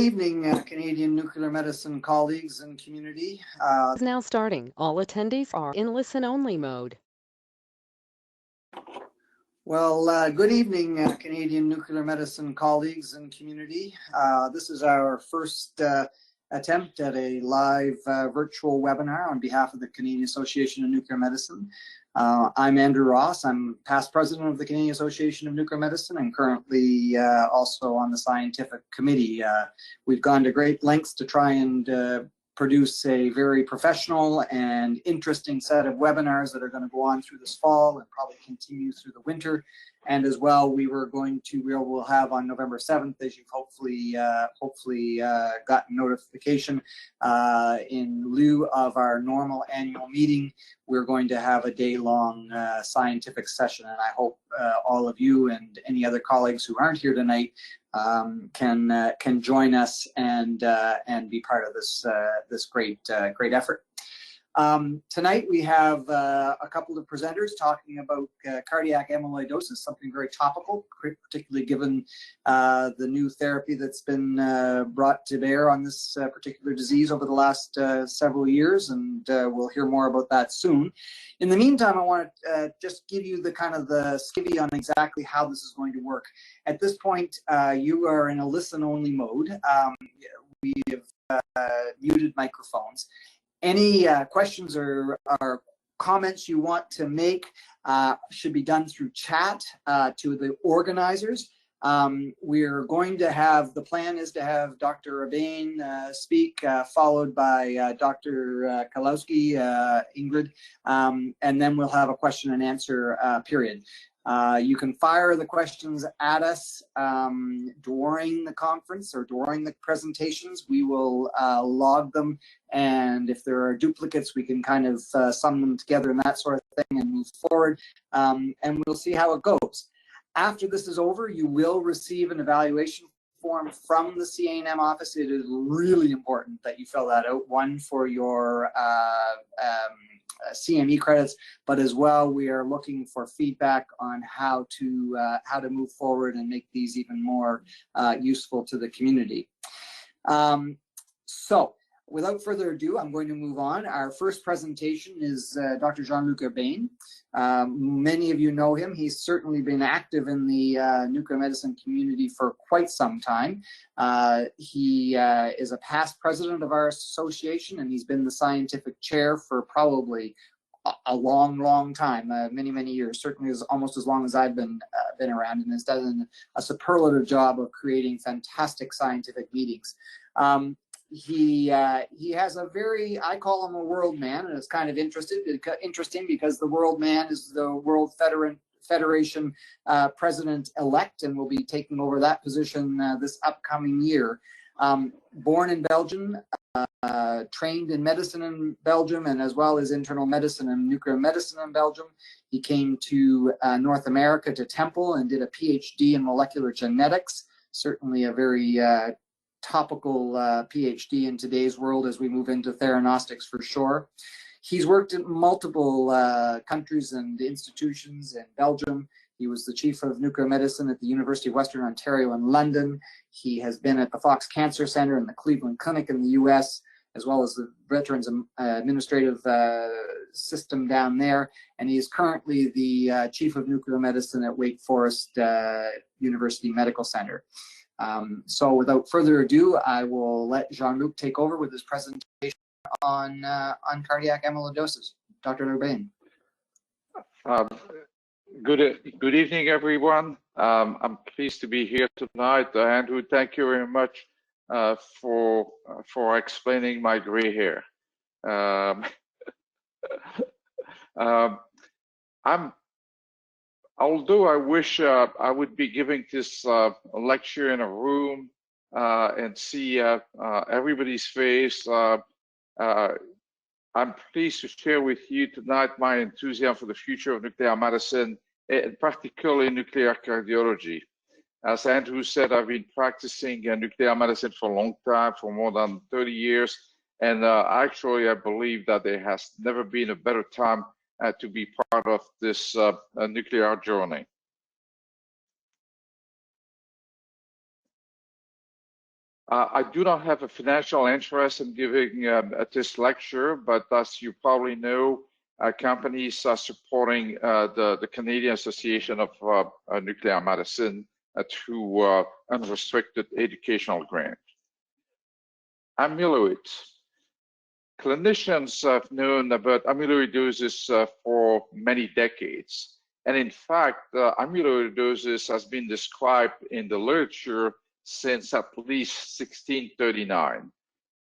evening, Canadian nuclear medicine colleagues and community. Is now starting. All attendees are in listen-only mode. Well, good evening, Canadian nuclear medicine colleagues and community. This is our first attempt at a live virtual webinar on behalf of the Canadian Association of Nuclear Medicine. I'm Andrew Ross. I'm past president of the Canadian Association of Nuclear Medicine and currently also on the scientific committee. We've gone to great lengths to try and produce a very professional and interesting set of webinars that are going to go on through this fall and probably continue through the winter. And as well, we'll have on November 7th, as you've hopefully gotten notification, in lieu of our normal annual meeting, we're going to have a day-long scientific session. And I hope all of you and any other colleagues who aren't here tonight can join us and be part of this great effort. Tonight we have a couple of presenters talking about cardiac amyloidosis, something very topical, particularly given the new therapy that's been brought to bear on this particular disease over the last several years, and we'll hear more about that soon. In the meantime, I want to just give you the kind of the skivvy on exactly how this is going to work. At this point, you are in a listen-only mode. We have muted microphones. Any questions or comments you want to make should be done through chat to the organizers. We're going to have, the plan is to have Dr. Urbain speak, followed by Dr. Kalowski, Ingrid, and then we'll have a question and answer period. You can fire the questions at us during the conference or during the presentations. We will log them, and if there are duplicates, we can kind of sum them together and that sort of thing and move forward, and we'll see how it goes. After this is over, you will receive an evaluation form from the CANM office. It is really important that you fill that out, one for your CME credits, but as well we are looking for feedback on how to move forward and make these even more useful to the community. So without further ado, I'm going to move on. Our first presentation is Dr. Jean-Luc Bain. Many of you know him. He's certainly been active in the nuclear medicine community for quite some time. He is a past president of our association, and he's been the scientific chair for probably a long time, many years, certainly almost as long as I've been around, and has done a superlative job of creating fantastic scientific meetings. He has a very, I call him a world man, and it's kind of interesting because the world man is the World Federation president-elect and will be taking over that position this upcoming year. Born in Belgium, trained in medicine in Belgium, and as well as internal medicine and nuclear medicine in Belgium. He came to North America to Temple and did a PhD in molecular genetics, certainly a very topical PhD in today's world as we move into theranostics for sure. He's worked in multiple countries and institutions in Belgium. He was the chief of nuclear medicine at the University of Western Ontario in London. He has been at the Fox Cancer Center and the Cleveland Clinic in the US, as well as the Veterans Administrative System down there. And he is currently the chief of nuclear medicine at Wake Forest University Medical Center. So without further ado, I will let Jean-Luc take over with his presentation on cardiac amyloidosis. Dr. Urbain. Good evening, everyone. I'm pleased to be here tonight. Andrew, thank you very much for explaining my gray hair. Although I wish I would be giving this lecture in a room and see everybody's face, I'm pleased to share with you tonight my enthusiasm for the future of nuclear medicine, and particularly nuclear cardiology. As Andrew said, I've been practicing nuclear medicine for a long time, for more than 30 years, and actually I believe that there has never been a better time to be part of this nuclear journey. I do not have a financial interest in giving this lecture, but as you probably know, companies are supporting the Canadian Association of Nuclear Medicine through unrestricted educational grant. Amyloid. Clinicians have known about amyloidosis for many decades. And in fact, amyloidosis has been described in the literature since at least 1639.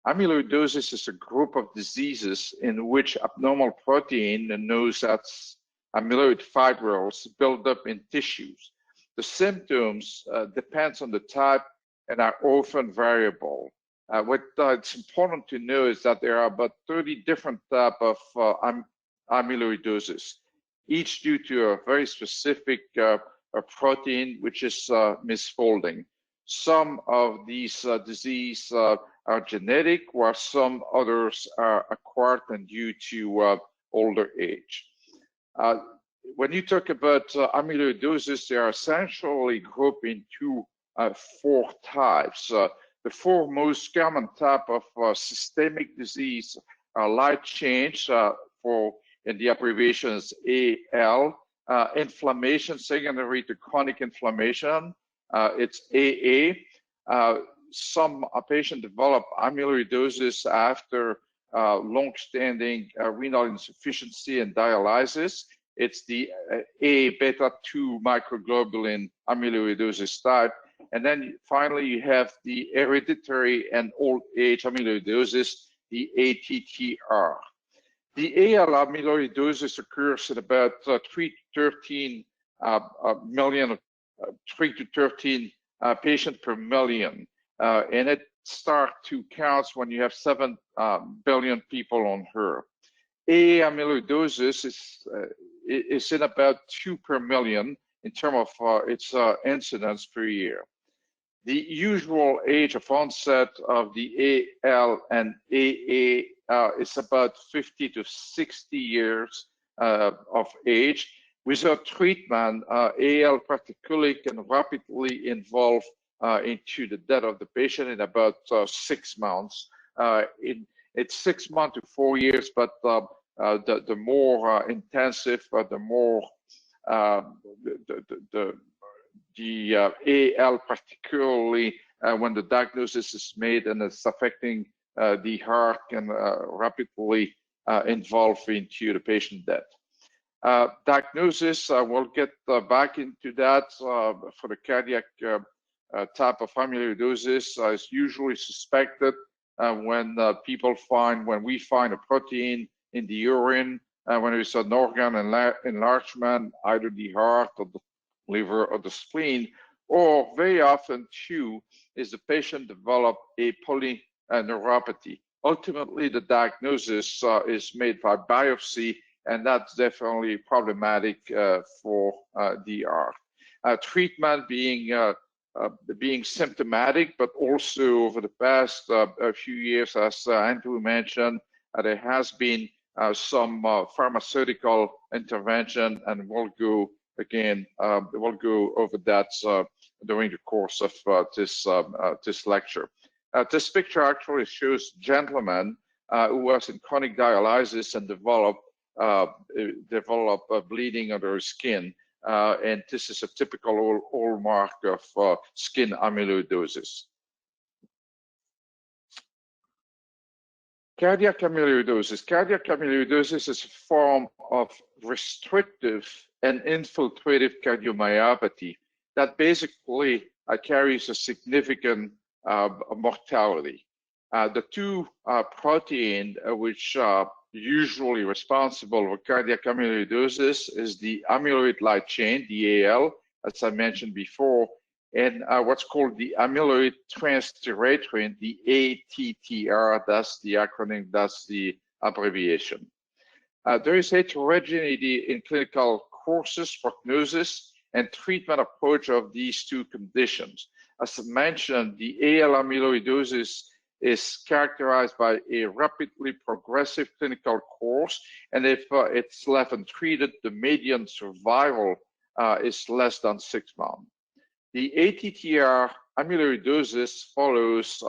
Amyloidosis is a group of diseases in which abnormal protein, known as amyloid fibrils, build up in tissues. The symptoms depend on the type and are often variable. It's important to know is that there are about 30 different types of amyloidosis, each due to a very specific protein which is misfolding. Some of these diseases are genetic, while some others are acquired and due to older age. When you talk about amyloidosis, they are essentially grouped into 4 types. The 4 most common types of systemic disease are light change, in the abbreviations AL, inflammation secondary to chronic inflammation, it's AA. Some patients develop amyloidosis after long-standing renal insufficiency and dialysis. It's the A beta 2 microglobulin amyloidosis type. And then finally, you have the hereditary and old age amyloidosis, the ATTR. The AL amyloidosis occurs in about 3 to 13 million, 3 to 13 patients per million. And it starts to count when you have 7 billion people on Earth. AA amyloidosis is in about 2 per million in terms of its incidence per year. The usual age of onset of the AL and AA is about 50 to 60 years of age. Without treatment, AL particularly can rapidly evolve into the death of the patient in about 6 months. It's 6 months to 4 years, but the more intensive, the more the AL, particularly when the diagnosis is made and it's affecting the heart, can rapidly evolve into the patient death. Diagnosis, we'll get back into that for the cardiac type of amyloidosis is usually suspected when we find a protein in the urine, when there's an organ enlargement, either the heart or the liver or the spleen, or very often too is the patient develop a polyneuropathy. Ultimately, the diagnosis is made by biopsy, and that's definitely problematic for the heart. Treatment being symptomatic, but also over the past few years, as Andrew mentioned, there has been some pharmaceutical intervention, and we'll go over that during the course of this lecture. This picture actually shows a gentleman who was in chronic dialysis and developed bleeding under his skin, and this is a typical hallmark of skin amyloidosis. Cardiac amyloidosis. Cardiac amyloidosis is a form of restrictive and infiltrative cardiomyopathy that basically carries a significant mortality. The 2 proteins which are usually responsible for cardiac amyloidosis is the amyloid light chain, the AL, as I mentioned before, and what's called the amyloid transthyretin, the ATTR. That's the acronym, that's the abbreviation. There is heterogeneity in clinical courses, prognosis, and treatment approach of these 2 conditions. As I mentioned, the AL amyloidosis is characterized by a rapidly progressive clinical course, and if it's left untreated, the median survival is less than 6 months. The ATTR amyloidosis follows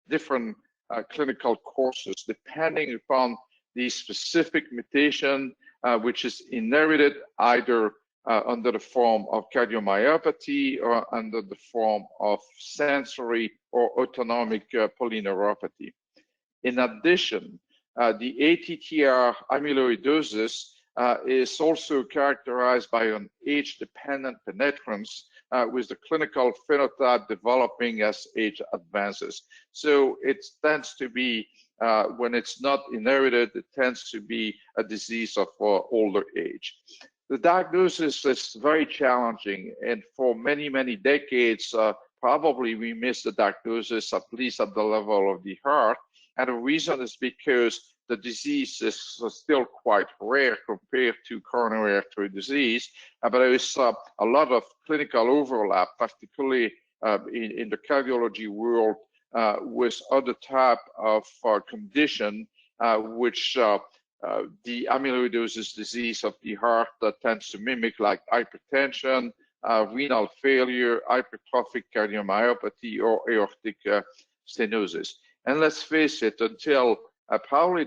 different clinical courses depending upon the specific mutation, which is inherited either under the form of cardiomyopathy or under the form of sensory or autonomic polyneuropathy. In addition, the ATTR amyloidosis is also characterized by an age-dependent penetrance with the clinical phenotype developing as age advances. So it tends to be, when it's not inherited, it tends to be a disease of older age. The diagnosis is very challenging, and for many, many decades, probably we missed the diagnosis, at least at the level of the heart. And the reason is because the disease is still quite rare compared to coronary artery disease, but there is a lot of clinical overlap, particularly in the cardiology world, with other type of condition, which the amyloidosis disease of the heart tends to mimic, like hypertension, renal failure, hypertrophic cardiomyopathy, or aortic stenosis. And let's face it, until probably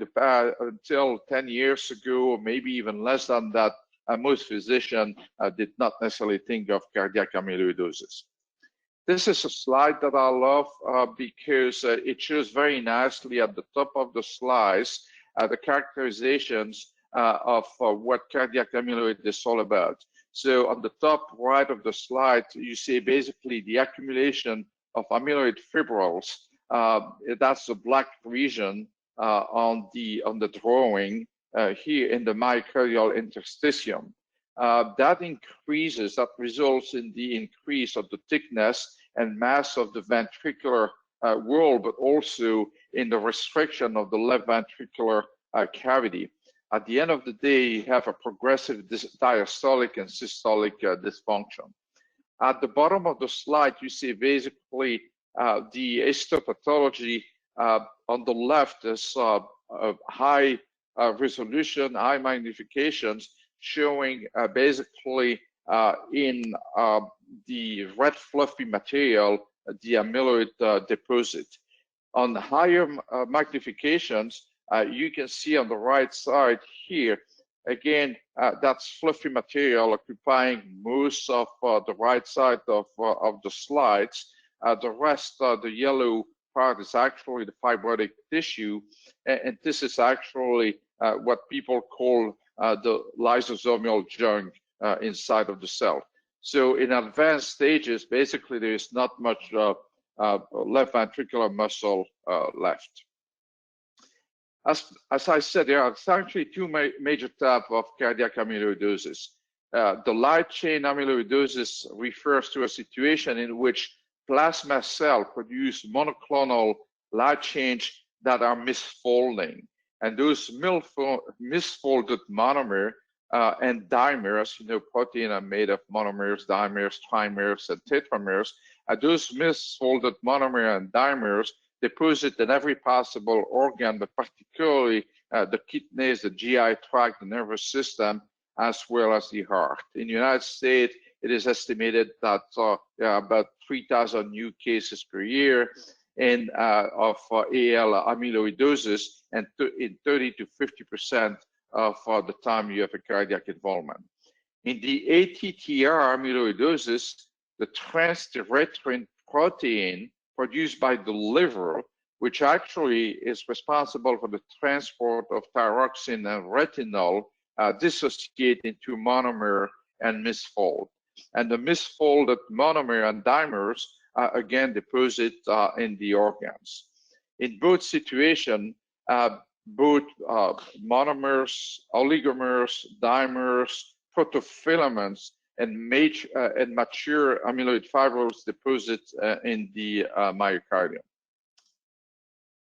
until 10 years ago, or maybe even less than that, most physicians did not necessarily think of cardiac amyloidosis. This is a slide that I love because it shows very nicely at the top of the slides the characterizations of what cardiac amyloid is all about. So on the top right of the slide, you see basically the accumulation of amyloid fibrils. That's the black region on the drawing here in the myocardial interstitium. That increases, that results in the increase of the thickness and mass of the ventricular wall, but also in the restriction of the left ventricular cavity. At the end of the day, you have a progressive diastolic and systolic dysfunction. At the bottom of the slide, you see basically the histopathology. On the left is high resolution, high magnifications, showing basically in the red fluffy material, the amyloid deposit. On the higher magnifications, you can see on the right side here, again, that's fluffy material occupying most of the right side of the slides. The rest, the yellow part, is actually the fibrotic tissue, and this is actually what people call the lysosomal junk inside of the cell. So in advanced stages, basically there is not much left ventricular muscle left. As I said, there are actually two major types of cardiac amyloidosis. The light chain amyloidosis refers to a situation in which plasma cells produce monoclonal light chains that are misfolding. And those misfolded monomer and dimers, you know, protein are made of monomers, dimers, trimers, and tetramers. Those misfolded monomer and dimers deposit in every possible organ, but particularly the kidneys, the GI tract, the nervous system, as well as the heart. In the United States, it is estimated that about 3,000 new cases per year of AL amyloidosis, and in 30 to 50% of the time you have a cardiac involvement. In the ATTR amyloidosis, the transthyretin protein produced by the liver, which actually is responsible for the transport of thyroxine and retinol, dissociate into monomer and misfold. And the misfolded monomer and dimers again deposit in the organs. In both situations, both monomers, oligomers, dimers, protofilaments, and mature amyloid fibrils deposit in the myocardium.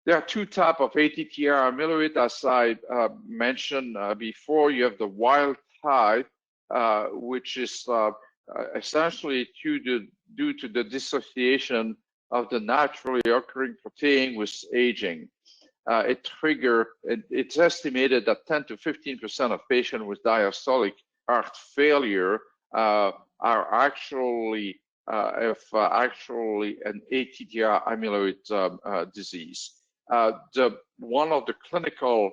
There are two types of ATTR amyloid, as I mentioned before. You have the wild type, which is essentially due to the dissociation of the naturally occurring protein with aging. It's estimated that 10 to 15% of patients with diastolic heart failure are actually actually an ATTR amyloid disease. One of the clinical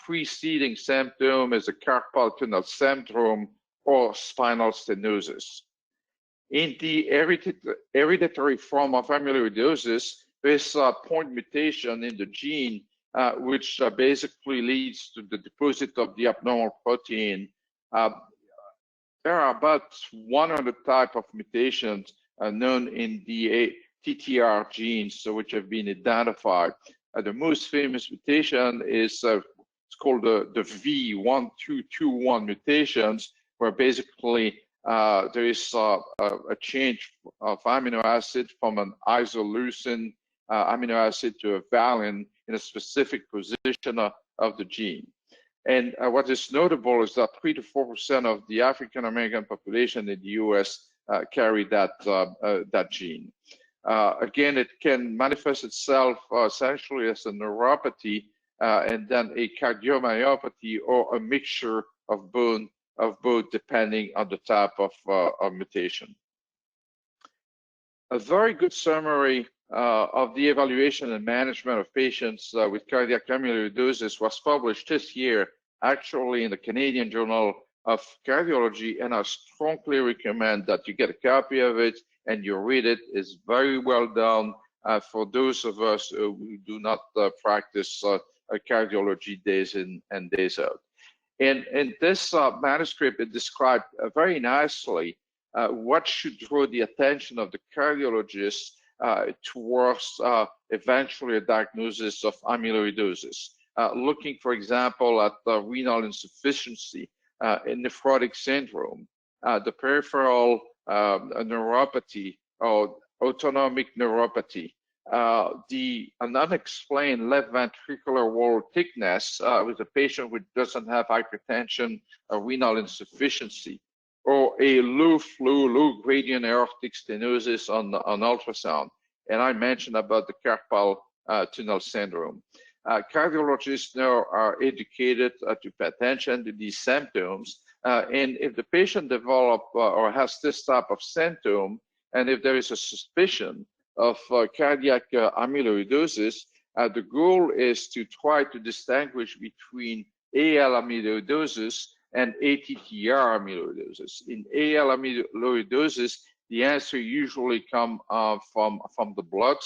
preceding symptoms is a carpal tunnel syndrome or spinal stenosis. In the hereditary form of amyloidosis, there's a point mutation in the gene, which basically leads to the deposit of the abnormal protein. There are about 100 types of mutations known in the TTR genes, which have been identified. The most famous mutation is it's called the V1221 mutations, where basically there is a change of amino acid from an isoleucine amino acid to a valine in a specific position of the gene. And what is notable is that 3 to 4% of the African American population in the US carry that gene. Again, it can manifest itself essentially as a neuropathy and then a cardiomyopathy or a mixture of both depending on the type of mutation. A very good summary of the evaluation and management of patients with cardiac amyloidosis was published this year, actually in the Canadian Journal of Cardiology, and I strongly recommend that you get a copy of it and you read it. It's very well done for those of us who do not practice cardiology days in and days out. And in this manuscript, it described very nicely what should draw the attention of the cardiologist towards eventually a diagnosis of amyloidosis. Looking, for example, at renal insufficiency, nephrotic syndrome, the peripheral neuropathy or autonomic neuropathy, an unexplained left ventricular wall thickness with a patient who doesn't have hypertension or renal insufficiency, or a low flow, low gradient aortic stenosis on ultrasound. And I mentioned about the carpal tunnel syndrome. Cardiologists now are educated to pay attention to these symptoms. And if the patient develops or has this type of symptom, and if there is a suspicion of cardiac amyloidosis, the goal is to try to distinguish between AL amyloidosis and ATTR amyloidosis. In AL amyloidosis, the answer usually comes from the blood.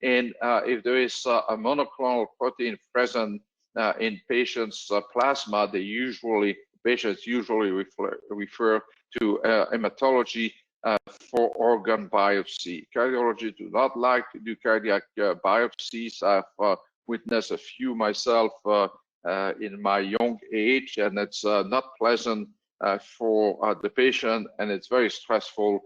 And if there is a monoclonal protein present in patients' plasma, patients usually refer to hematology for organ biopsy. Cardiologists do not like to do cardiac biopsies. I've witnessed a few myself in my young age, and it's not pleasant for the patient, and it's very stressful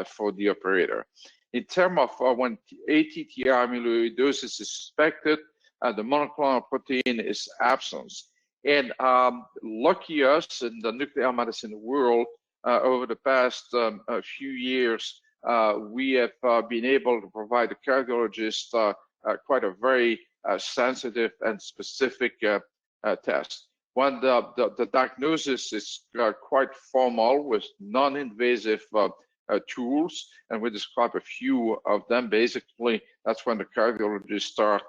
for the operator. In terms of when ATTR amyloidosis is suspected, the monoclonal protein is absent. And lucky us in the nuclear medicine world, over the past few years, we have been able to provide the cardiologist quite a very sensitive and specific test. When the diagnosis is quite formal with non-invasive tools, and we describe a few of them. Basically, that's when the cardiologist start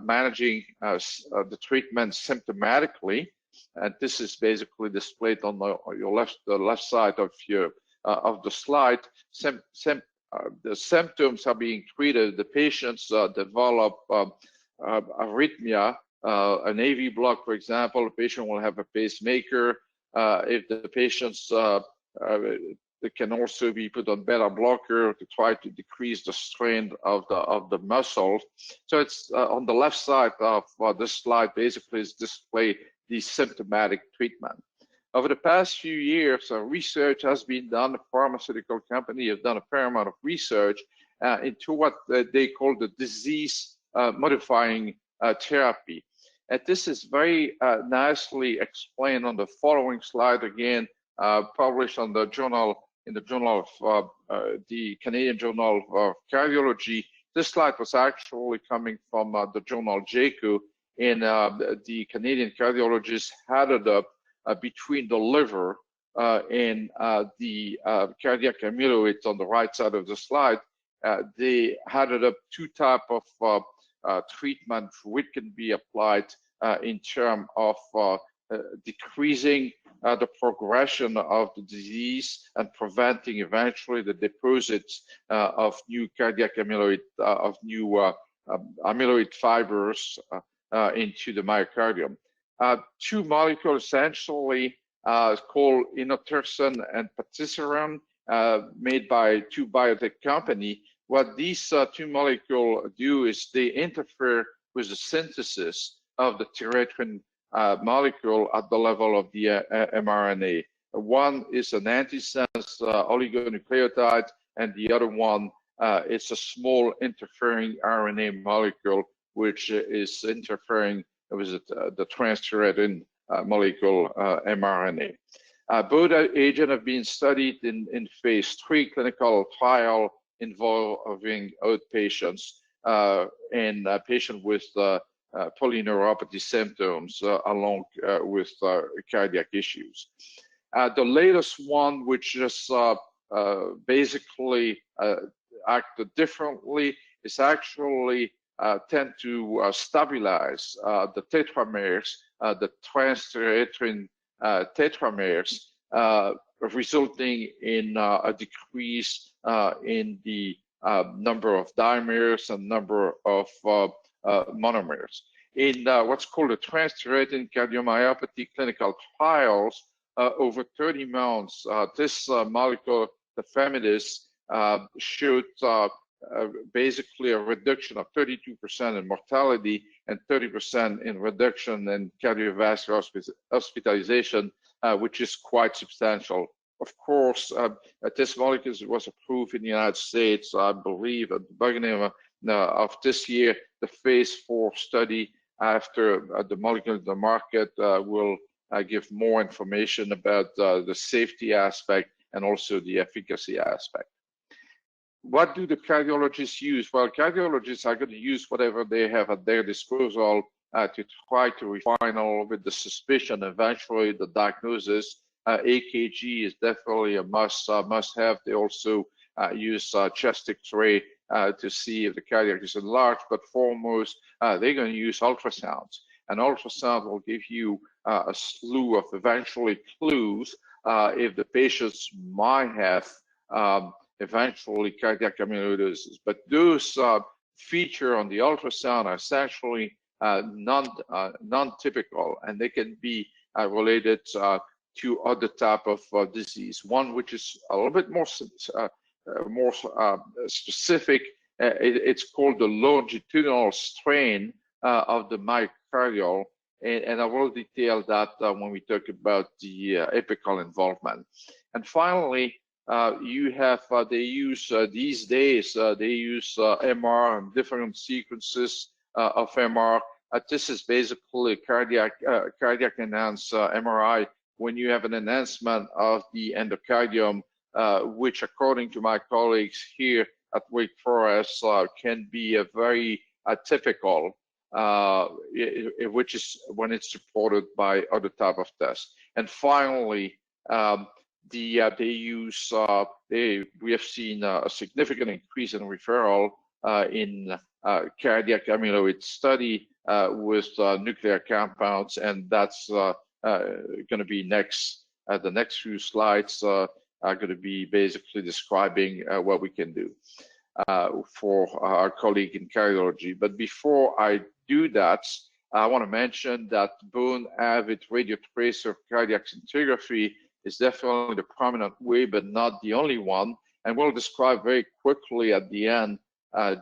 managing the treatment symptomatically, and this is basically displayed on the left side of the slide. The symptoms are being treated. The patients develop arrhythmia, an AV block, for example. The patient will have a pacemaker. If the patients they can also be put on beta blocker to try to decrease the strain of the muscle. So it's on the left side of this slide basically is display the symptomatic treatment. Over the past few years, research has been done. The pharmaceutical company have done a fair amount of research into what they call the disease modifying therapy. And this is very nicely explained on the following slide, again, published on the journal, in the journal of the Canadian Journal of Cardiology. This slide was actually coming from the journal JACO, and the Canadian cardiologists had it up between the liver and the cardiac amyloid on the right side of the slide, they added up two types of treatment which can be applied in terms of decreasing the progression of the disease and preventing eventually the deposits of new cardiac amyloid, of new amyloid fibers into the myocardium. Two molecules essentially called inotersen and patisiran, made by two biotech companies. What these two molecules do is they interfere with the synthesis of the tyrosine molecule at the level of the mRNA. One is an antisense oligonucleotide, and the other one is a small interfering RNA molecule, which is interfering with the transthyretin molecule mRNA. Both agents have been studied in phase 3 clinical trial involving outpatients and patients with polyneuropathy symptoms along with cardiac issues. The latest one, which just basically acted differently, is actually tend to stabilize the tetramers, the transthyretin tetramers, resulting in a decrease in the number of dimers and number of monomers. In what's called the transthyretin cardiomyopathy clinical trials, over 30 months, this molecule, the tafamidis, showed basically a reduction of 32% in mortality and 30% in reduction in cardiovascular hospitalization, which is quite substantial. Of course, this molecule was approved in the United States, I believe, at the beginning of this year. The phase 4 study after the molecule in the market will give more information about the safety aspect and also the efficacy aspect. What do the cardiologists use? Well, cardiologists are going to use whatever they have at their disposal to try to refine all with the suspicion, eventually the diagnosis. AKG is definitely a must-have. They also use chest X-ray to see if the cardiac is enlarged, but foremost, they're going to use ultrasounds. And ultrasound will give you a slew of eventually clues if the patients might have eventually cardiac amyloidosis. But those features on the ultrasound are essentially non-typical, and they can be related to other type of disease. One which is a little bit more specific, it's called the longitudinal strain of the myocardial, and I will detail that when we talk about the apical involvement. And finally, you have, they use these days, they use MR and different sequences of MR. This is basically cardiac enhanced MRI when you have an enhancement of the endocardium, which according to my colleagues here at Wake Forest can be a very typical, which is when it's supported by other type of tests. And finally, we have seen a significant increase in referral in cardiac amyloid study with nuclear compounds, and that's going to be next. The next few slides are going to be basically describing what we can do for our colleague in cardiology. But before I do that, I want to mention that bone avid radiotracer cardiac scintigraphy is definitely the prominent way, but not the only one. And we'll describe very quickly at the end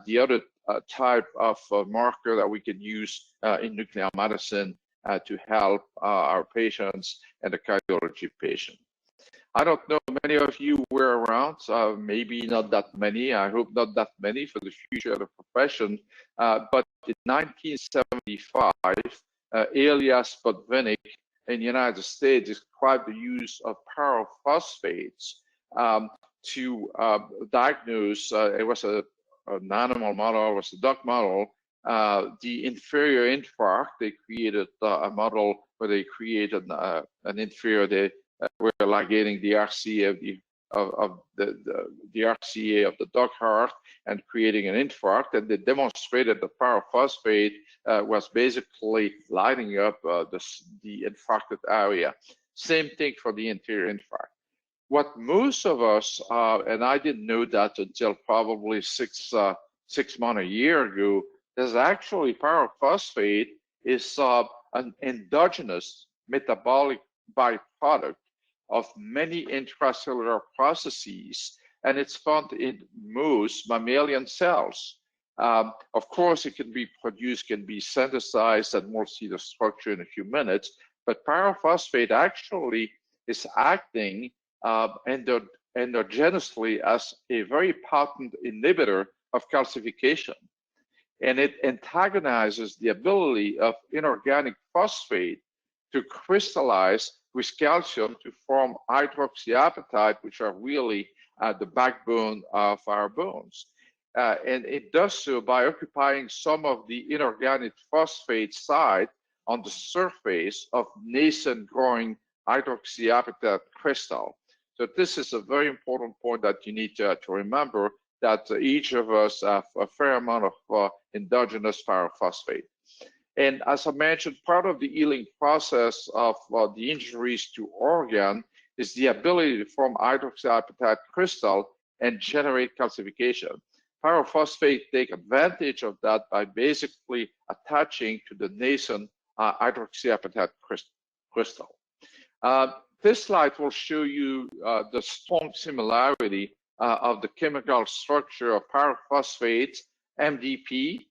the other type of marker that we can use in nuclear medicine to help our patients and the cardiology patient. I don't know, many of you were around, maybe not that many, I hope not that many for the future of the profession, but in 1975, Elias Podvinik in the United States described the use of pyrophosphates to diagnose, it was an animal model, it was a duck model, the inferior infarct. They created a model where they created an inferior, we're ligating the RCA of the RCA of the dog heart and creating an infarct. And they demonstrated that pyrophosphate was basically lighting up the infarcted area. Same thing for the anterior infarct. What most of us, and I didn't know that until probably 6 months, a year ago, is actually pyrophosphate is an endogenous metabolic byproduct of many intracellular processes, and it's found in most mammalian cells. Of course, it can be produced, can be synthesized, and we'll see the structure in a few minutes, but pyrophosphate actually is acting endogenously as a very potent inhibitor of calcification. And it antagonizes the ability of inorganic phosphate to crystallize with calcium to form hydroxyapatite, which are really the backbone of our bones. And it does so by occupying some of the inorganic phosphate site on the surface of nascent growing hydroxyapatite crystal. So this is a very important point that you need to remember, that each of us have a fair amount of endogenous pyrophosphate. And as I mentioned, part of the healing process of the injuries to organ is the ability to form hydroxyapatite crystal and generate calcification. Pyrophosphate take advantage of that by basically attaching to the nascent hydroxyapatite crystal. This slide will show you the strong similarity of the chemical structure of pyrophosphate, MDP,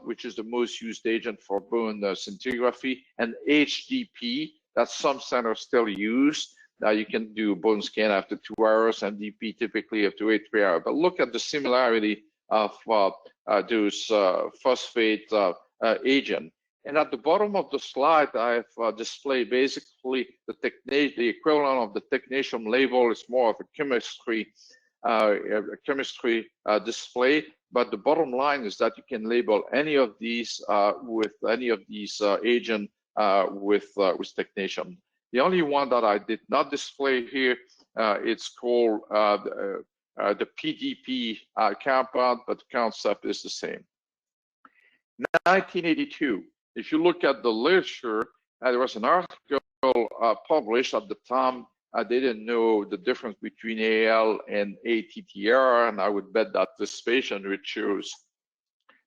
which is the most used agent for bone scintigraphy, and HDP, that some centers still use. Now you can do bone scan after 2 hours, MDP typically up to 3 hours. But look at the similarity of those phosphate agent. And at the bottom of the slide, I've displayed basically the equivalent of the technetium label. Is more of a chemistry display. But the bottom line is that you can label any of these with any of these agent with technetium. The only one that I did not display here, it's called the PDP compound, but the concept is the same. 1982. If you look at the literature, there was an article published at the time. They didn't know the difference between AL and ATTR, and I would bet that this patient, which shows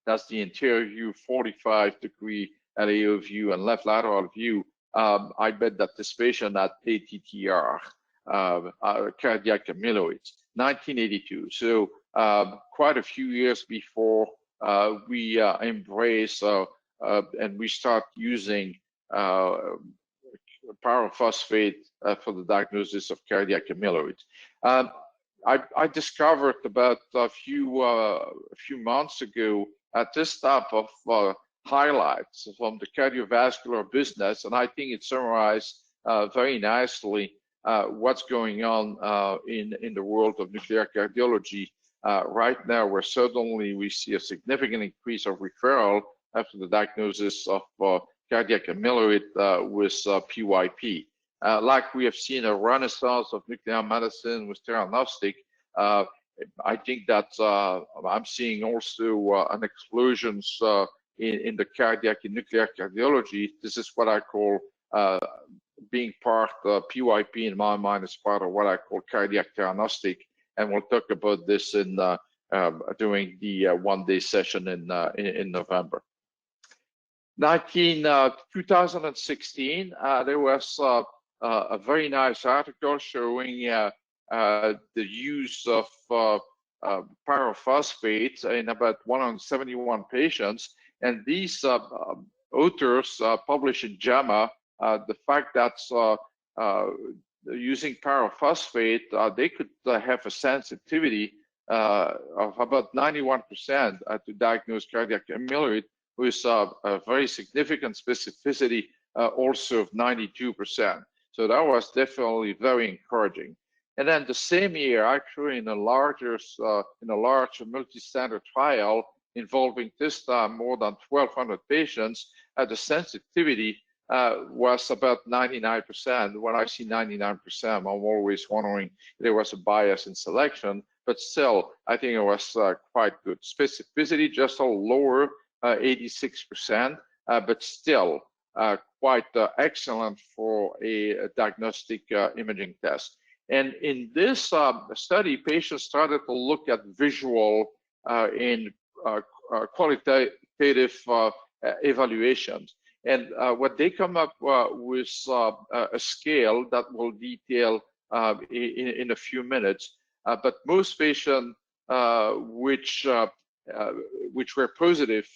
that's the anterior view, 45-degree LAO view and left lateral view, I bet that this patient had ATTR, cardiac amyloids, 1982. So quite a few years before we embrace and we start using pyrophosphate for the diagnosis of cardiac amyloids. I discovered about a few months ago this type of highlights from the cardiovascular business, and I think it summarized very nicely what's going on in the world of nuclear cardiology right now, where certainly we see a significant increase of referral after the diagnosis of cardiac amyloid with PYP. Like we have seen a renaissance of nuclear medicine with theranostic, I think that I'm seeing also an explosion in the cardiac and nuclear cardiology. This is what I call being part of PYP in my mind is part of what I call cardiac theranostic, and we'll talk about this in during the one-day session in November. 2016, there was a very nice article showing the use of pyrophosphate in about 171 patients, and these authors published in JAMA the fact that using pyrophosphate, they could have a sensitivity of about 91% to diagnose cardiac amyloid, with a very significant specificity also of 92%. So that was definitely very encouraging. And then the same year, actually, in a large multi-center trial involving this time more than 1,200 patients, the sensitivity was about 99%. When I see 99%, I'm always wondering if there was a bias in selection, but still, I think it was quite good. Specificity just a lower, 86%, but still quite excellent for a diagnostic imaging test. And in this study, patients started to look at visual in qualitative evaluations. And what they come up with a scale that we'll detail in a few minutes. But most patients which were positive,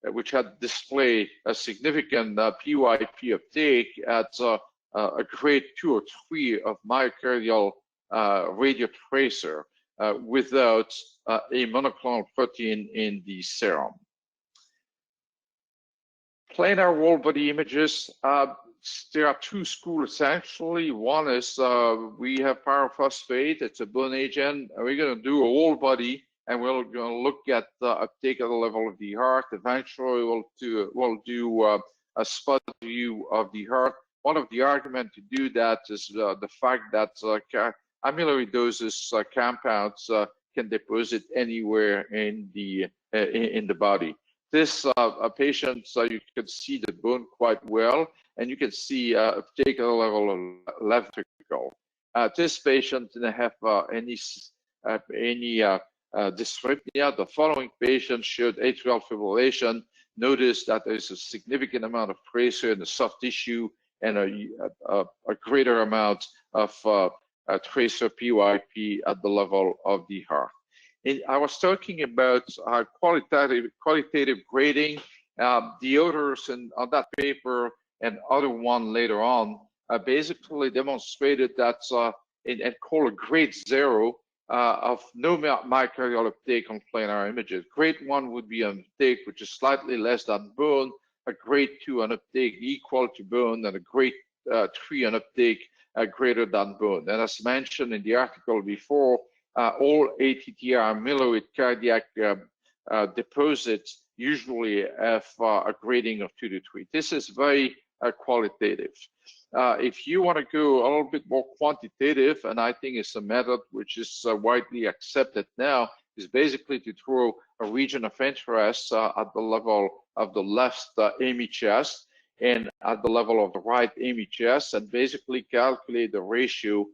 which had displayed a significant PYP uptake at a grade 2 or 3 of myocardial radiotracer without a monoclonal protein in the serum. Planar whole body images, there are two schools essentially. One is we have pyrophosphate, it's a bone agent. We're going to do a whole body, and we're going to look at the uptake at the level of the heart. Eventually, we'll do a spot view of the heart. One of the arguments to do that is the fact that amyloidosis compounds can deposit anywhere in the body. This patient, you can see the bone quite well, and you can see uptake at the level of left ventricle. This patient didn't have any dysrhythmia. The following patient showed atrial fibrillation. Notice that there's a significant amount of tracer in the soft tissue and a greater amount of tracer PYP at the level of the heart. I was talking about qualitative grading. The authors on that paper and other one later on basically demonstrated that and call a grade 0 of no myocardial uptake on planar images. Grade 1 would be an uptake which is slightly less than bone, a grade 2 an uptake equal to bone, and a grade 3 an uptake greater than bone. And as mentioned in the article before, all ATTR amyloid cardiac deposits usually have a grading of 2 to 3. This is very qualitative. If you want to go a little bit more quantitative, and I think it's a method which is widely accepted now, is basically to throw a region of interest at the level of the left AMI chest and at the level of the right AMI chest, and basically calculate the ratio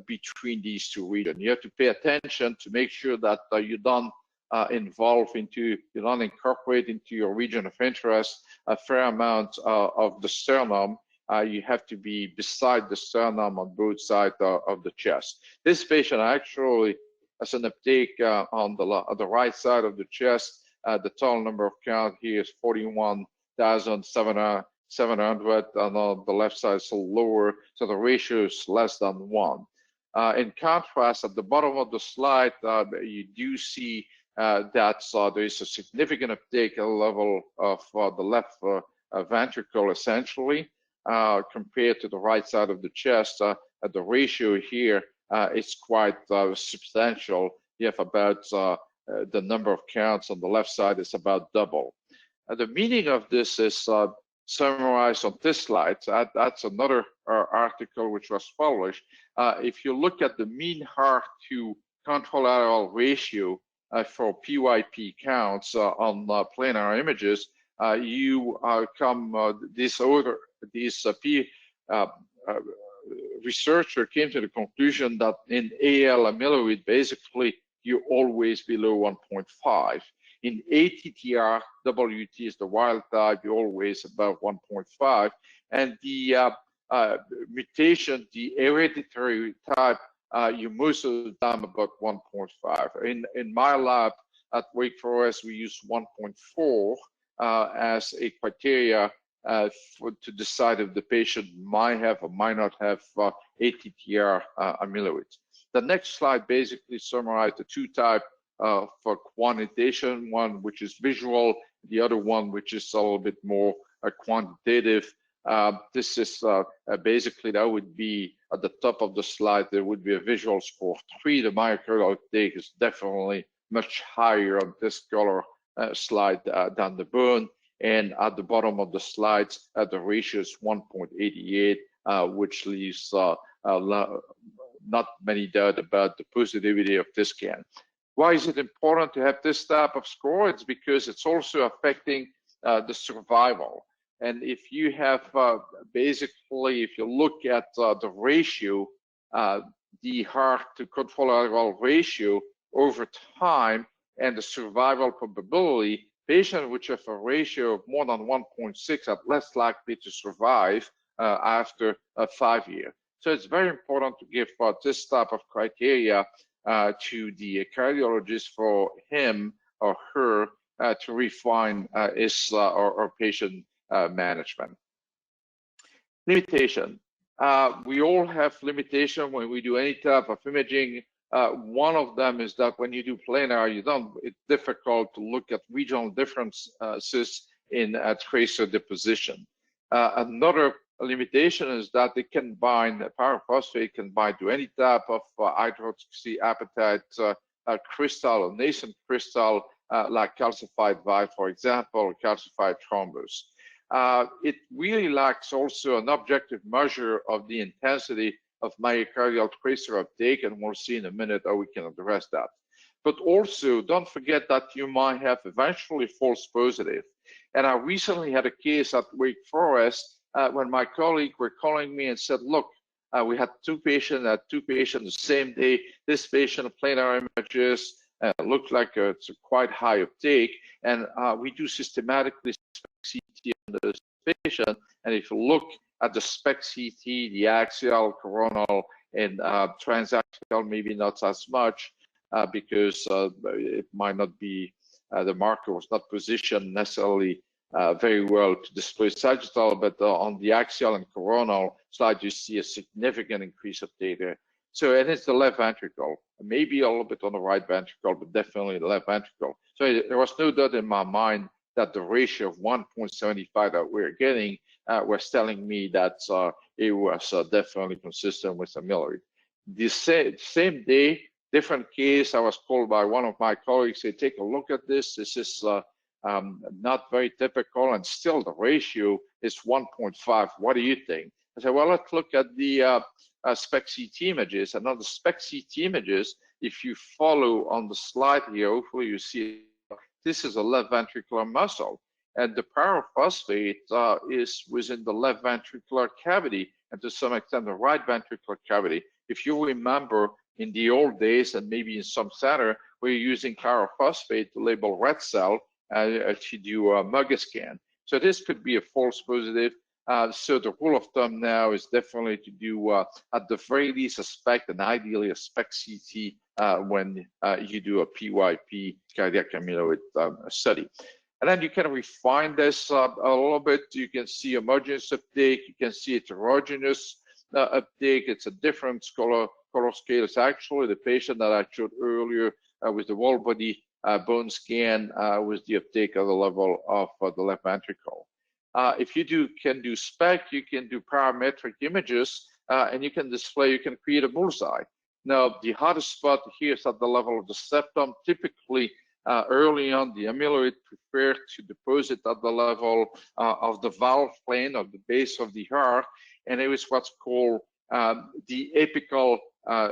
between these two regions. You have to pay attention to make sure that you don't you don't incorporate into your region of interest a fair amount of the sternum. You have to be beside the sternum on both sides of the chest. This patient actually has an uptake on the right side of the chest. The total number of count here is 41,700, and on the left side is a little lower, so the ratio is less than 1. In contrast, at the bottom of the slide, you do see that there is a significant uptake at the level of the left ventricle, essentially, compared to the right side of the chest. The ratio here is quite substantial. You have about the number of counts on the left side is about double. The meaning of this is summarized on this slide. That's another article which was published. If you look at the mean heart to contralateral ratio for PYP counts on planar images, you researcher came to the conclusion that in AL amyloid, basically you're always below 1.5. In ATTR, WT is the wild type, you're always above 1.5. And the mutation, the hereditary type, you most of the time about 1.5. In my lab at Wake Forest, we use 1.4 as a criteria to decide if the patient might have or might not have ATTR amyloid. The next slide basically summarizes the two types for quantitation, one which is visual, the other one which is a little bit more quantitative. This is basically, that would be at the top of the slide, there would be a visual score 3. The myocardial uptake is definitely much higher on this color slide than the bone. And at the bottom of the slides, the ratio is 1.88, which leaves not many doubt about the positivity of this scan. Why is it important to have this type of score? It's because it's also affecting the survival. And if you have basically, if you look at the ratio, the heart to control interval ratio over time and the survival probability, patients which have a ratio of more than 1.6 are less likely to survive after 5 years. So it's very important to give this type of criteria to the cardiologist for him or her to refine his or patient management. Limitation. We all have limitation when we do any type of imaging. One of them is that when you do planar, it's difficult to look at regional differences in tracer deposition. Another limitation is that it can bind, pyrophosphate can bind to any type of hydroxy apatite crystal or nascent crystal, like calcified valve, for example, or calcified thrombus. It really lacks also an objective measure of the intensity of myocardial tracer uptake, and we'll see in a minute how we can address that. But also, don't forget that you might have eventually false positive. And I recently had a case at Wake Forest when my colleagues were calling me and said, look, we had two patients the same day. This patient, planar images, looked like it's a quite high uptake, and we do systematically Spec CT on this patient. And if you look at the Spec CT, the axial, coronal, and transaxial, maybe not as much because it might not be, the marker was not positioned necessarily very well to display sagittal, but on the axial and coronal slide, you see a significant increase of data. So, and it's the left ventricle, maybe a little bit on the right ventricle, but definitely the left ventricle. So there was no doubt in my mind that the ratio of 1.75 that we're getting was telling me that it was definitely consistent with amyloid. The same day, different case, I was called by one of my colleagues, say, take a look at this. This is not very typical, and still the ratio is 1.5. What do you think? I said, well, let's look at the Spec CT images. And on the Spec CT images, if you follow on the slide here, hopefully you see this is a left ventricular muscle, and the pyrophosphate is within the left ventricular cavity, and to some extent the right ventricular cavity. If you remember, in the old days, and maybe in some center, we're using pyrophosphate to label red cell to do a MUG scan. So this could be a false positive. So the rule of thumb now is definitely to do, at the very least, a SPECT, and ideally a Spec CT when you do a PYP, cardiac amyloid study. And then you can refine this a little bit. You can see homogeneous uptake. You can see heterogeneous uptake. It's a different color scale. It's actually the patient that I showed earlier with the whole body bone scan with the uptake at the level of the left ventricle. If you can do SPEC, you can do parametric images, and you can display, you can create a bullseye. Now, the hottest spot here is at the level of the septum. Typically, early on, the amyloid prefer to deposit at the level of the valve plane, of the base of the heart, and it is what's called the apical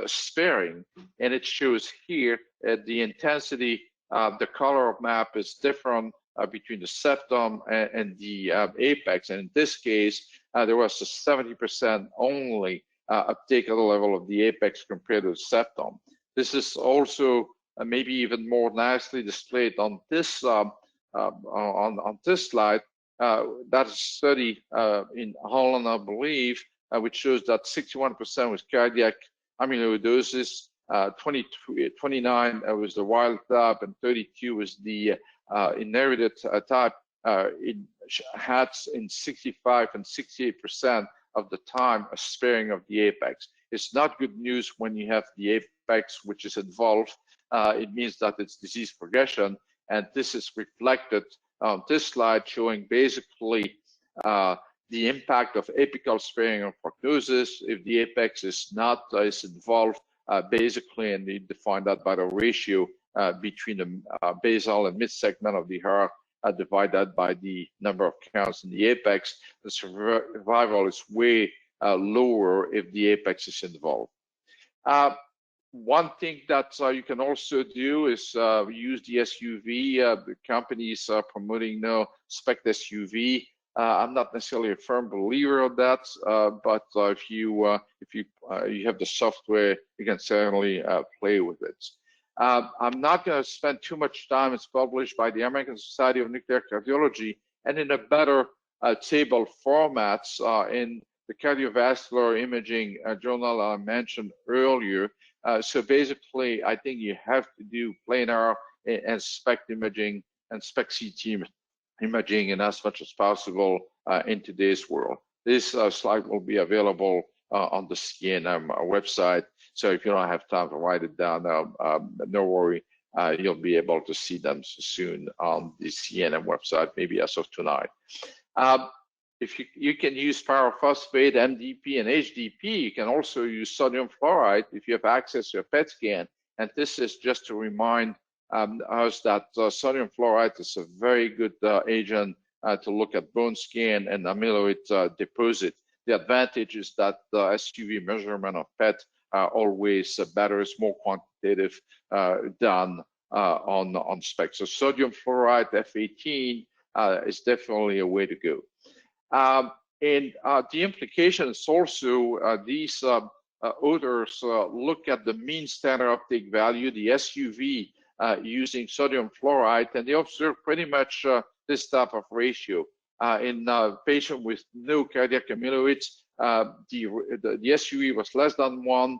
sparing. And it shows here the intensity, the color map is different between the septum and the apex. And in this case, there was a 70% only uptake at the level of the apex compared to the septum. This is also maybe even more nicely displayed on this on this slide. That is a study in Holland, I believe, which shows that 61% was cardiac amyloidosis, 29 was the wild type, and 32 was the inherited type. It had in 65 and 68% of the time a sparing of the apex. It's not good news when you have the apex which is involved. It means that it's disease progression, and this is reflected on this slide, showing basically the impact of apical sparing on prognosis if the apex is not is involved basically, and you define that by the ratio between the basal and mid segment of the heart divided by the number of counts in the apex. The survival is way lower if the apex is involved. One thing that you can also do is use the SUV. The companies are promoting now SPECT SUV. I'm not necessarily a firm believer of that, but if you have the software, you can certainly play with it. I'm not going to spend too much time. It's published by the American Society of Nuclear Cardiology and in a better table format in the cardiovascular imaging journal I mentioned earlier. So basically, I think you have to do planar and SPECT imaging and Spec CT imaging in as much as possible in today's world. This slide will be available on the CANM website. So if you don't have time to write it down, no worry, you'll be able to see them soon on the CANM website, maybe as of tonight. If you can use pyrophosphate, MDP, and HDP, you can also use sodium fluoride if you have access to a PET scan. And this is just to remind us that sodium fluoride is a very good agent to look at bone scan and amyloid deposit. The advantage is that the SUV measurement of PET always better, is more quantitative than on SPECT. So sodium fluoride F18 is definitely a way to go. And the implication is also these authors look at the mean standard uptake value, the SUV, using sodium fluoride, and they observe pretty much this type of ratio. In a patient with no cardiac amyloids, the SUV was less than 1.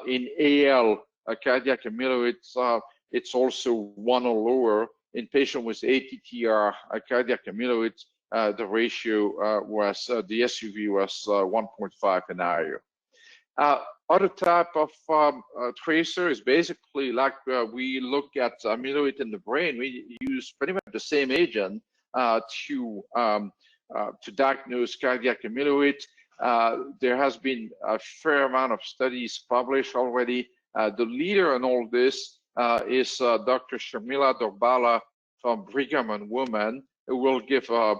In AL cardiac amyloids, it's also 1 or lower. In patient with ATTR cardiac amyloids, the ratio was, the SUV was 1.5 and higher. Other type of tracer is basically like we look at amyloid in the brain. We use pretty much the same agent to diagnose cardiac amyloid. There has been a fair amount of studies published already. The leader in all this is Dr. Sharmila Dorbala from Brigham and Women, who will give a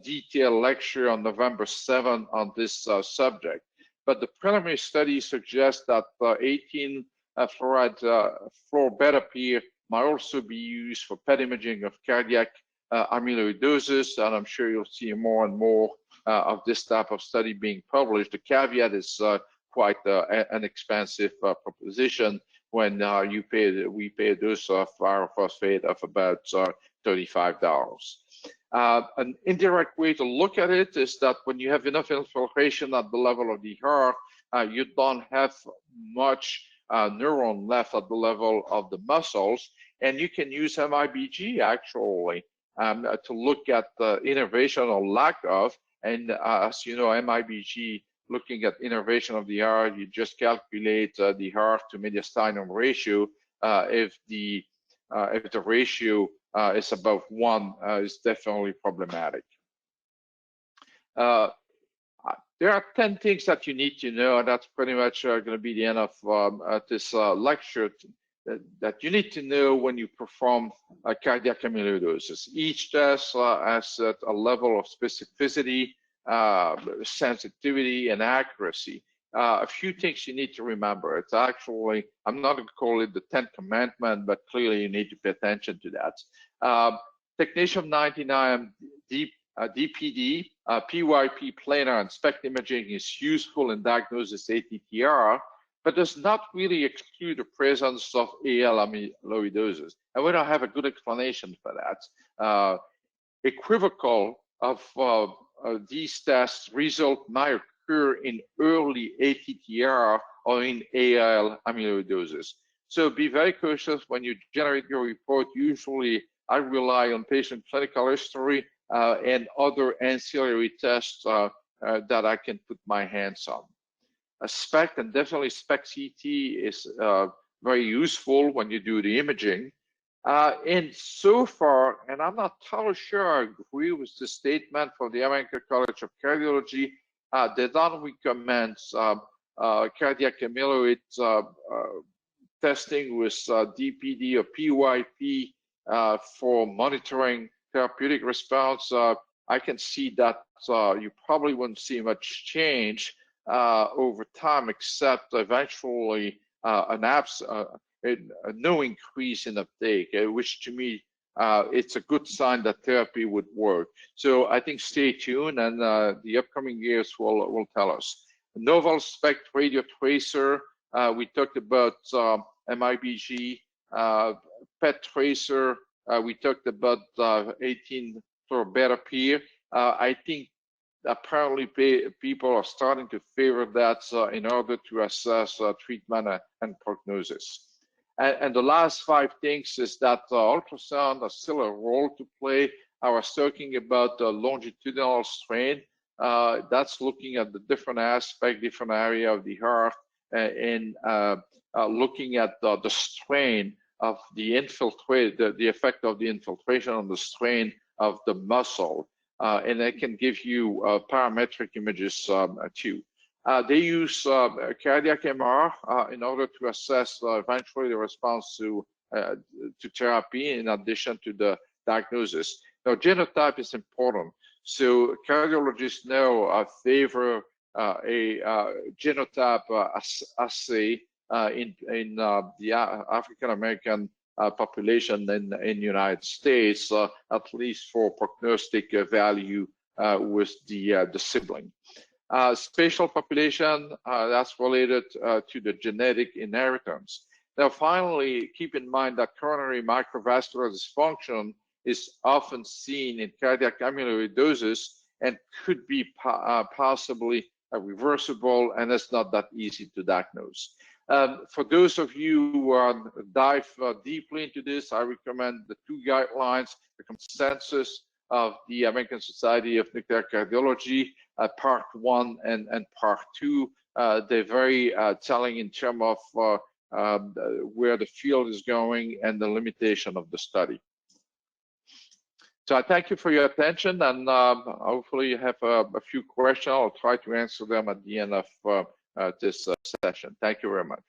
detailed lecture on November 7th on this subject. But the preliminary study suggests that 18 fluoride fluorobeta might also be used for PET imaging of cardiac amyloidosis, and I'm sure you'll see more and more of this type of study being published. The caveat is quite an expensive proposition when we pay a dose of pyrophosphate of about $35. An indirect way to look at it is that when you have enough infiltration at the level of the heart, you don't have much neuron left at the level of the muscles, and you can use MIBG actually to look at the innervation or lack of. And as you know, MIBG, looking at innervation of the heart, you just calculate the heart to mediastinum ratio. If the ratio is above 1, is definitely problematic. There are 10 things that you need to know, and that's pretty much going to be the end of this lecture, that you need to know when you perform cardiac amyloidosis. Each test has a level of specificity, sensitivity, and accuracy. A few things you need to remember. It's actually, I'm not going to call it the 10th commandment, but clearly you need to pay attention to that. Technetium-99 DPD, PYP, planar, and SPECT imaging is useful in diagnosis ATTR, but does not really exclude the presence of AL amyloidosis. And we don't have a good explanation for that. Equivocal of these tests result might occur in early ATTR or in AL amyloidosis. So be very cautious when you generate your report. Usually I rely on patient clinical history and other ancillary tests that I can put my hands on. A SPECT, and definitely Spec CT, is very useful when you do the imaging. And so far, and I'm not totally sure I agree with the statement from the American College of Cardiology, they don't recommend cardiac amyloid testing with DPD or PYP for monitoring therapeutic response, I can see that you probably wouldn't see much change over time, except eventually no increase in uptake, which to me, it's a good sign that therapy would work. So I think stay tuned, and the upcoming years will tell us. Novel Spec radio tracer, we talked about MIBG, PET tracer, we talked about 18 for beta peer. I think apparently people are starting to favor that in order to assess treatment and prognosis. And the last 5 things is that ultrasound has still a role to play. I was talking about the longitudinal strain. That's looking at the different aspect, different area of the heart, and looking at the strain of the the effect of the infiltration on the strain of the muscle. And it can give you parametric images too. They use cardiac MR in order to assess eventually the response to therapy in addition to the diagnosis. Now, genotype is important. So cardiologists now favor a genotype assay in the African American population in the United States, at least for prognostic value with the sibling. Spatial population, that's related to the genetic inheritance. Now, finally, keep in mind that coronary microvascular dysfunction is often seen in cardiac amyloidosis and could be possibly reversible, and it's not that easy to diagnose. For those of you who dive deeply into this, I recommend the 2 guidelines, the consensus of the American Society of Nuclear Cardiology, part 1 and part 2. They're very telling in terms of where the field is going and the limitation of the study. So I thank you for your attention, and hopefully you have a few questions. I'll try to answer them at the end of this session. Thank you very much.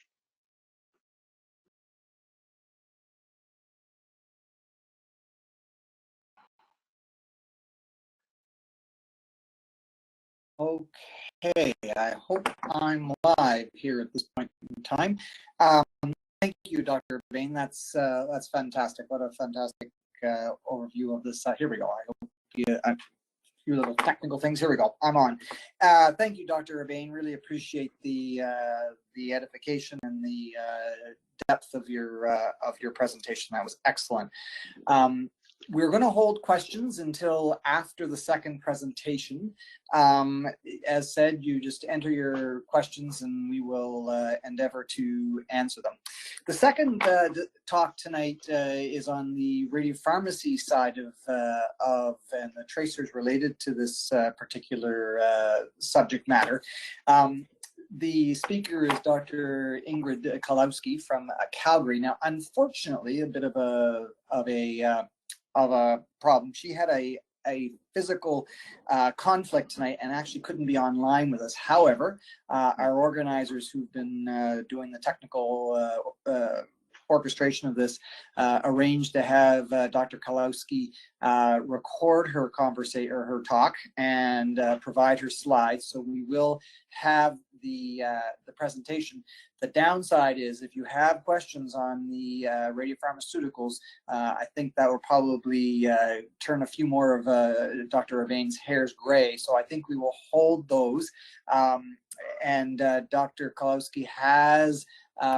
Okay, I hope I'm live here at this point in time. Thank you, Dr. Bain. That's fantastic. What a fantastic overview of this. Here we go. I hope a few little technical things. Here we go. I'm on. Thank you, Dr. Urbain. Really appreciate the edification and the depth of your presentation. That was excellent. We're going to hold questions until after the second presentation. As said, you just enter your questions and we will endeavor to answer them. The second talk tonight is on the radiopharmacy side of and the tracers related to this particular subject matter. The speaker is Dr. Ingrid Kalowski from Calgary. Now, unfortunately, a bit of a problem. She had a physical conflict tonight and actually couldn't be online with us. However, our organizers who've been doing the technical orchestration of this arranged to have Dr. Koslowsky record her conversation or her talk and provide her slides. So we will have the presentation. The downside is if you have questions on the radiopharmaceuticals, I think that will probably turn a few more of Dr. Urbain's hairs gray. So I think we will hold those. And Dr. Koslowsky has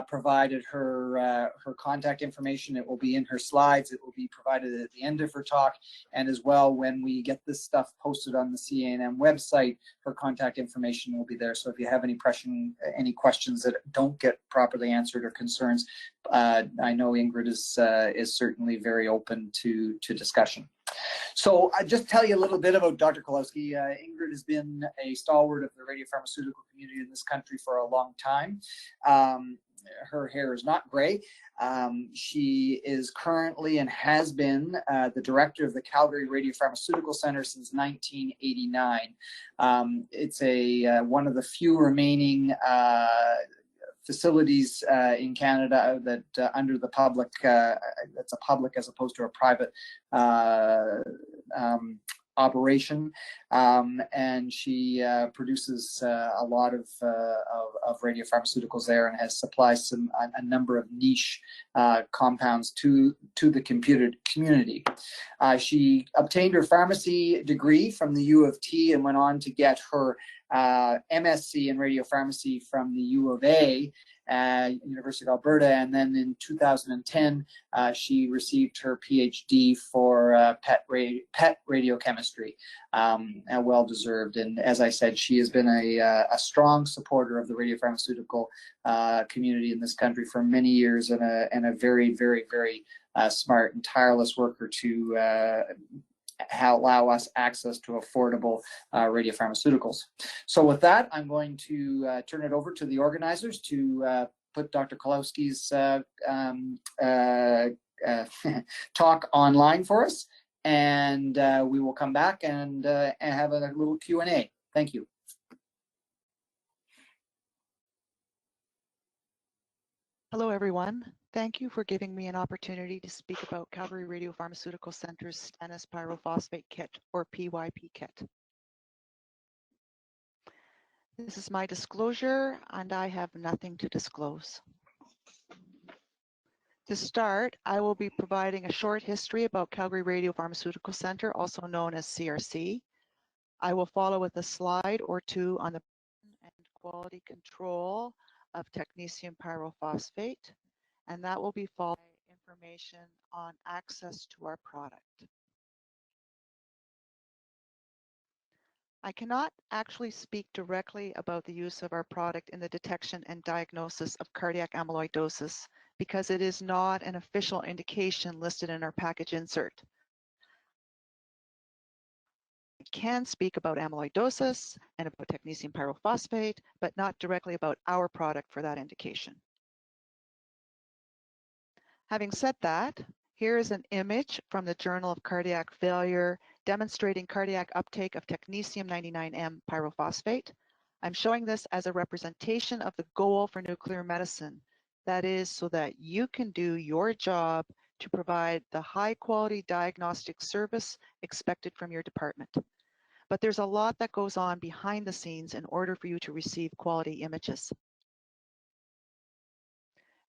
provided her contact information. It will be in her slides. It will be provided at the end of her talk, and as well when we get this stuff posted on the CANM website, her contact information will be there. So if you have any questions that don't get properly answered or concerns, I know Ingrid is certainly very open to discussion. So I just tell you a little bit about Dr. Koslowsky. Ingrid has been a stalwart of the radiopharmaceutical community in this country for a long time. Her hair is not gray. She is currently and has been the director of the Calgary Radiopharmaceutical Center since 1989. It's one of the few remaining facilities in Canada that under the public, that's a public as opposed to a private operation, and she produces a lot of radiopharmaceuticals there, and has supplied a number of niche compounds to the community. She obtained her pharmacy degree from the U of T and went on to get her MSc in radiopharmacy from the U of A, University of Alberta, and then in 2010 she received her PhD for PET radiochemistry, and well deserved. And as I said, she has been a strong supporter of the radiopharmaceutical community in this country for many years, and a very, very, very smart and tireless worker to allow us access to affordable radiopharmaceuticals. So with that, I'm going to turn it over to the organizers to put Dr. Kalowski's talk online for us, and we will come back and have a little Q&A. Thank you. Hello, everyone. Thank you for giving me an opportunity to speak about Calgary Radiopharmaceutical Centre's Stannis Pyrophosphate Kit, or PYP kit. This is my disclosure, and I have nothing to disclose. To start, I will be providing a short history about Calgary Radiopharmaceutical Centre, also known as CRC. I will follow with a slide or two on the and quality control of technetium pyrophosphate, and that will be followed by information on access to our product. I cannot actually speak directly about the use of our product in the detection and diagnosis of cardiac amyloidosis because it is not an official indication listed in our package insert. I can speak about amyloidosis and about technetium pyrophosphate, but not directly about our product for that indication. Having said that, here is an image from the Journal of Cardiac Failure demonstrating cardiac uptake of technetium-99m pyrophosphate. I'm showing this as a representation of the goal for nuclear medicine. That is so that you can do your job to provide the high quality diagnostic service expected from your department. But there's a lot that goes on behind the scenes in order for you to receive quality images.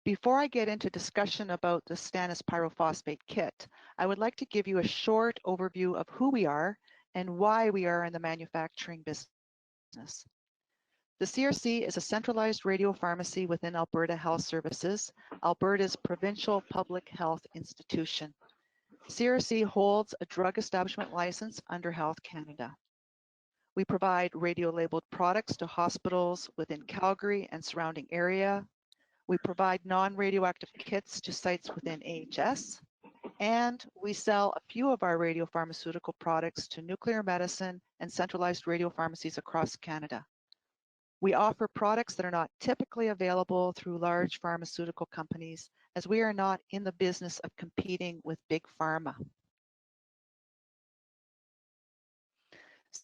Before I get into discussion about the Stannis Pyrophosphate Kit, I would like to give you a short overview of who we are and why we are in the manufacturing business. The CRC is a centralized radiopharmacy within Alberta Health Services, Alberta's provincial public health institution. CRC holds a drug establishment license under Health Canada. We provide radio-labeled products to hospitals within Calgary and surrounding area. We provide non-radioactive kits to sites within AHS, and we sell a few of our radiopharmaceutical products to nuclear medicine and centralized radiopharmacies across Canada. We offer products that are not typically available through large pharmaceutical companies, as we are not in the business of competing with big pharma.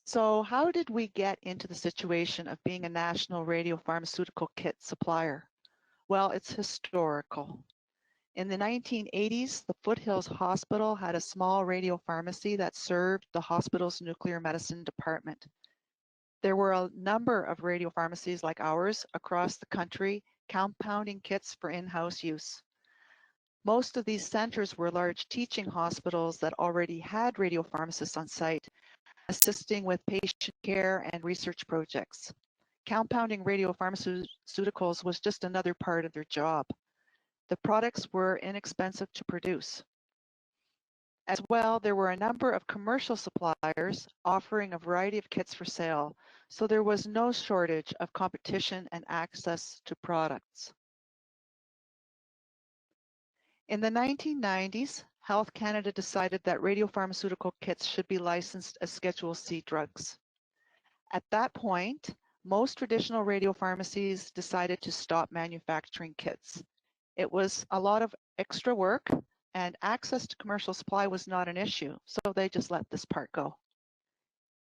So how did we get into the situation of being a national radiopharmaceutical kit supplier? Well, it's historical. In the 1980s, the Foothills Hospital had a small radiopharmacy that served the hospital's nuclear medicine department. There were a number of radiopharmacies like ours across the country, compounding kits for in-house use. Most of these centers were large teaching hospitals that already had radiopharmacists on site, assisting with patient care and research projects. Compounding radiopharmaceuticals was just another part of their job. The products were inexpensive to produce. As well, there were a number of commercial suppliers offering a variety of kits for sale, so there was no shortage of competition and access to products. In the 1990s, Health Canada decided that radiopharmaceutical kits should be licensed as Schedule C drugs. At that point, most traditional radiopharmacies decided to stop manufacturing kits. It was a lot of extra work, and access to commercial supply was not an issue, so they just let this part go.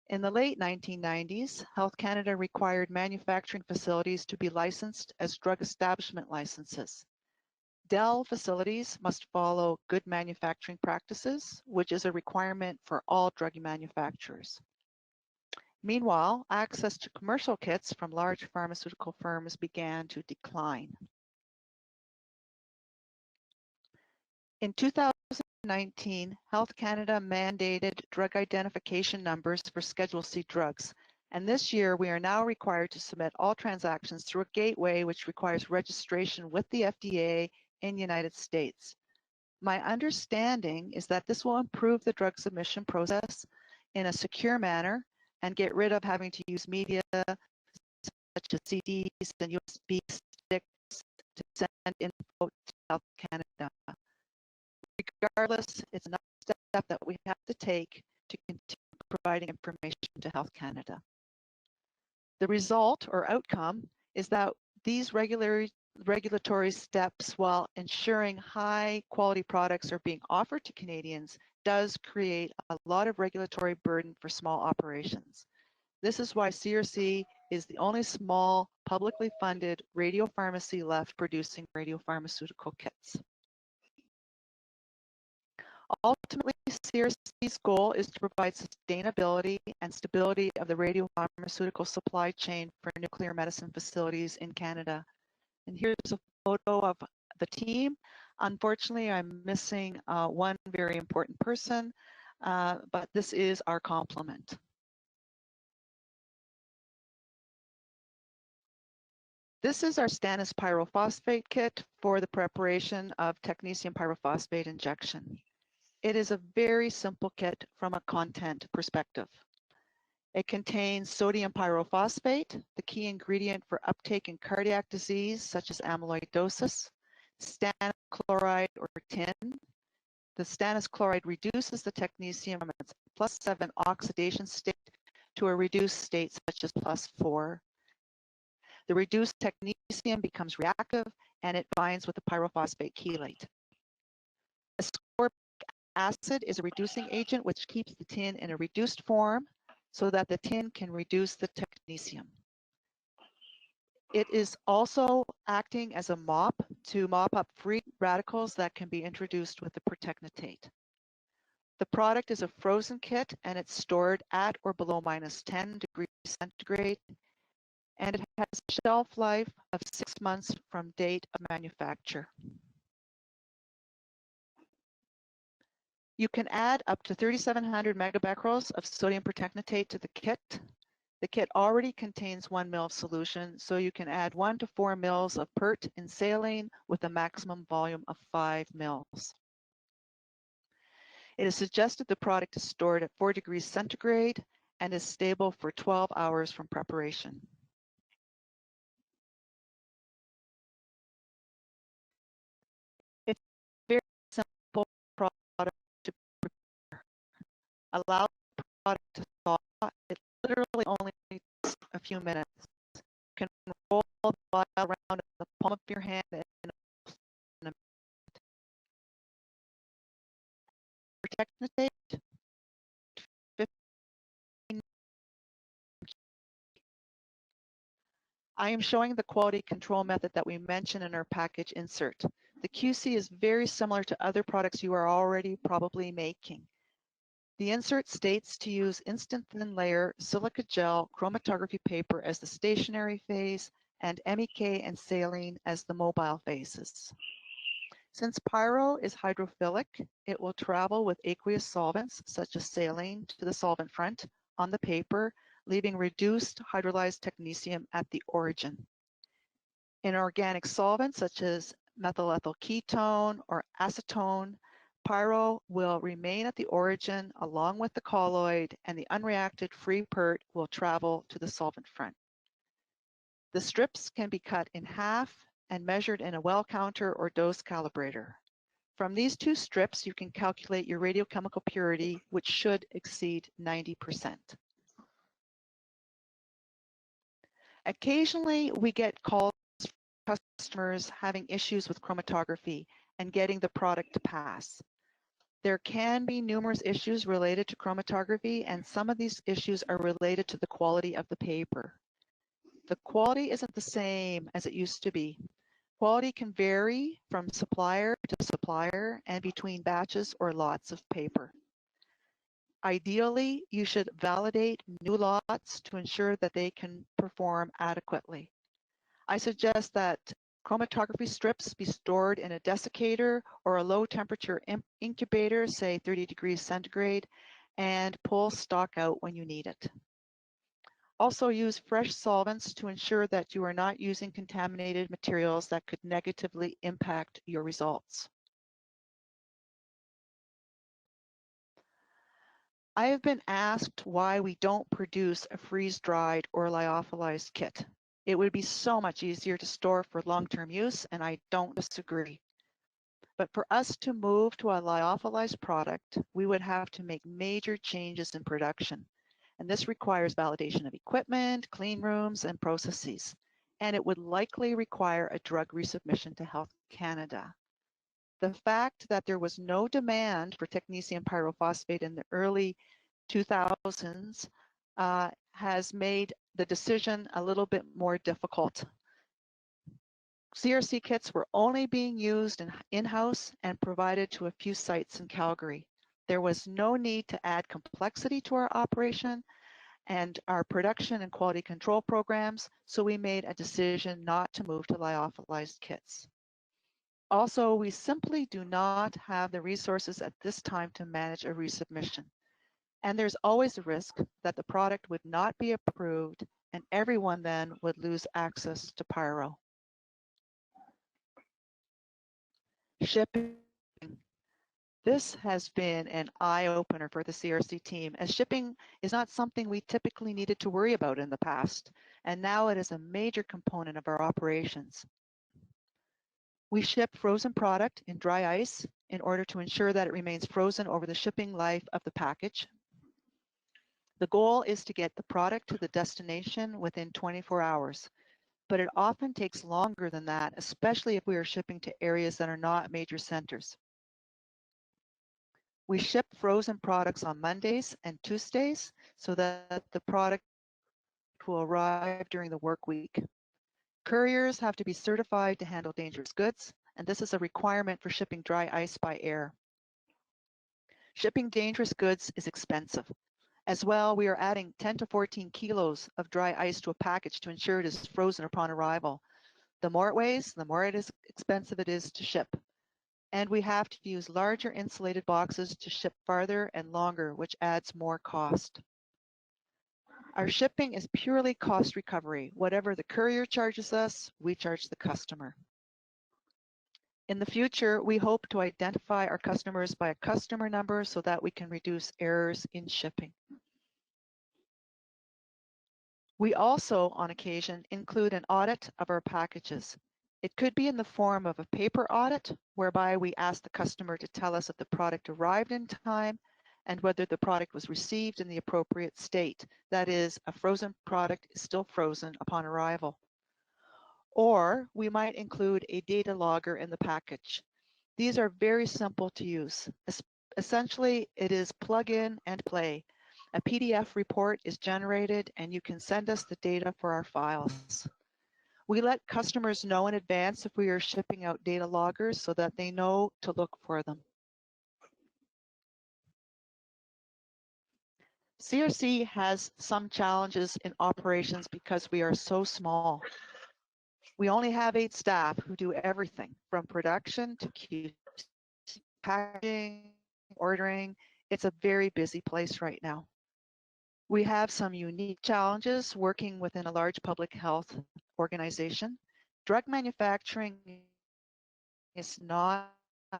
In the late 1990s, Health Canada required manufacturing facilities to be licensed as drug establishment licenses. Dell facilities must follow good manufacturing practices, which is a requirement for all drug manufacturers. Meanwhile, access to commercial kits from large pharmaceutical firms began to decline. In 2019, Health Canada mandated drug identification numbers for Schedule C drugs, and this year we are now required to submit all transactions through a gateway which requires registration with the FDA in the United States. My understanding is that this will improve the drug submission process in a secure manner and get rid of having to use media such as CDs and USB sticks to send info to Health Canada. Regardless, it's another step that we have to take to continue providing information to Health Canada. The result or outcome is that these regulatory steps, while ensuring high quality products are being offered to Canadians, does create a lot of regulatory burden for small operations. This is why CRC is the only small publicly funded radiopharmacy left producing radiopharmaceutical kits. Ultimately, CRC's goal is to provide sustainability and stability of the radiopharmaceutical supply chain for nuclear medicine facilities in Canada. And here's a photo of the team. Unfortunately, I'm missing one very important person, but this is our complement. This is our Stannis Pyrophosphate Kit for the preparation of technetium pyrophosphate injection. It is a very simple kit from a content perspective. It contains sodium pyrophosphate, the key ingredient for uptake in cardiac disease such as amyloidosis, stannous chloride or tin. The stannous chloride reduces the technetium from its +7 oxidation state to a reduced state such as +4. The reduced technetium becomes reactive and it binds with the pyrophosphate chelate. Ascorbic acid is a reducing agent which keeps the tin in a reduced form so that the tin can reduce the technetium. It is also acting as a mop to mop up free radicals that can be introduced with the pertechnetate. The product is a frozen kit and it's stored at or below -10 degrees centigrade, and it has a shelf life of 6 months from date of manufacture. You can add up to 3,700 megabecquerels of sodium pertechnetate to the kit. The kit already contains 1 ml of solution, so you can add 1 to 4 ml of pert in saline with a maximum volume of 5 ml. It is suggested the product is stored at 4 degrees centigrade and is stable for 12 hours from preparation. It's a very simple product to prepare. Allow the product to thaw. It literally only takes a few minutes. You can roll the vial around in the palm of your hand in a minute. Pertechnetate, 15. I am showing the quality control method that we mentioned in our package insert. The QC is very similar to other products you are already probably making. The insert states to use instant thin layer silica gel chromatography paper as the stationary phase and MEK and saline as the mobile phases. Since pyro is hydrophilic, it will travel with aqueous solvents such as saline to the solvent front on the paper, leaving reduced hydrolyzed technetium at the origin. In organic solvents such as methyl ethyl ketone or acetone, pyro will remain at the origin along with the colloid, and the unreacted free pert will travel to the solvent front. The strips can be cut in half and measured in a well counter or dose calibrator. From these 2 strips, you can calculate your radiochemical purity, which should exceed 90%. Occasionally, we get calls from customers having issues with chromatography and getting the product to pass. There can be numerous issues related to chromatography, and some of these issues are related to the quality of the paper. The quality isn't the same as it used to be. Quality can vary from supplier to supplier and between batches or lots of paper. Ideally, you should validate new lots to ensure that they can perform adequately. I suggest that chromatography strips be stored in a desiccator or a low temperature incubator, say 30 degrees centigrade, and pull stock out when you need it. Also use fresh solvents to ensure that you are not using contaminated materials that could negatively impact your results. I have been asked why we don't produce a freeze-dried or lyophilized kit. It would be so much easier to store for long-term use, and I don't disagree. But for us to move to a lyophilized product, we would have to make major changes in production. And this requires validation of equipment, clean rooms, and processes. And it would likely require a drug resubmission to Health Canada. The fact that there was no demand for technetium pyrophosphate in the early 2000s has made the decision a little bit more difficult. CRC kits were only being used in-house and provided to a few sites in Calgary. There was no need to add complexity to our operation and our production and quality control programs, so we made a decision not to move to lyophilized kits. Also, we simply do not have the resources at this time to manage a resubmission. And there's always a risk that the product would not be approved and everyone then would lose access to pyro. Shipping. This has been an eye-opener for the CRC team, as shipping is not something we typically needed to worry about in the past, and now it is a major component of our operations. We ship frozen product in dry ice in order to ensure that it remains frozen over the shipping life of the package. The goal is to get the product to the destination within 24 hours, but it often takes longer than that, especially if we are shipping to areas that are not major centers. We ship frozen products on Mondays and Tuesdays so that the product will arrive during the work week. Couriers have to be certified to handle dangerous goods, and this is a requirement for shipping dry ice by air. Shipping dangerous goods is expensive. As well, we are adding 10 to 14 kilos of dry ice to a package to ensure it is frozen upon arrival. The more it weighs, the more expensive it is to ship. And we have to use larger insulated boxes to ship farther and longer, which adds more cost. Our shipping is purely cost recovery. Whatever the courier charges us, we charge the customer. In the future, we hope to identify our customers by a customer number so that we can reduce errors in shipping. We also, on occasion, include an audit of our packages. It could be in the form of a paper audit, whereby we ask the customer to tell us if the product arrived in time and whether the product was received in the appropriate state. That is, a frozen product is still frozen upon arrival. Or we might include a data logger in the package. These are very simple to use. Essentially, it is plug in and play. A PDF report is generated and you can send us the data for our files. We let customers know in advance if we are shipping out data loggers so that they know to look for them. CRC has some challenges in operations because we are so small. We only have 8 staff who do everything from production to QC, packaging, ordering. It's a very busy place right now. We have some unique challenges working within a large public health organization. Drug manufacturing is not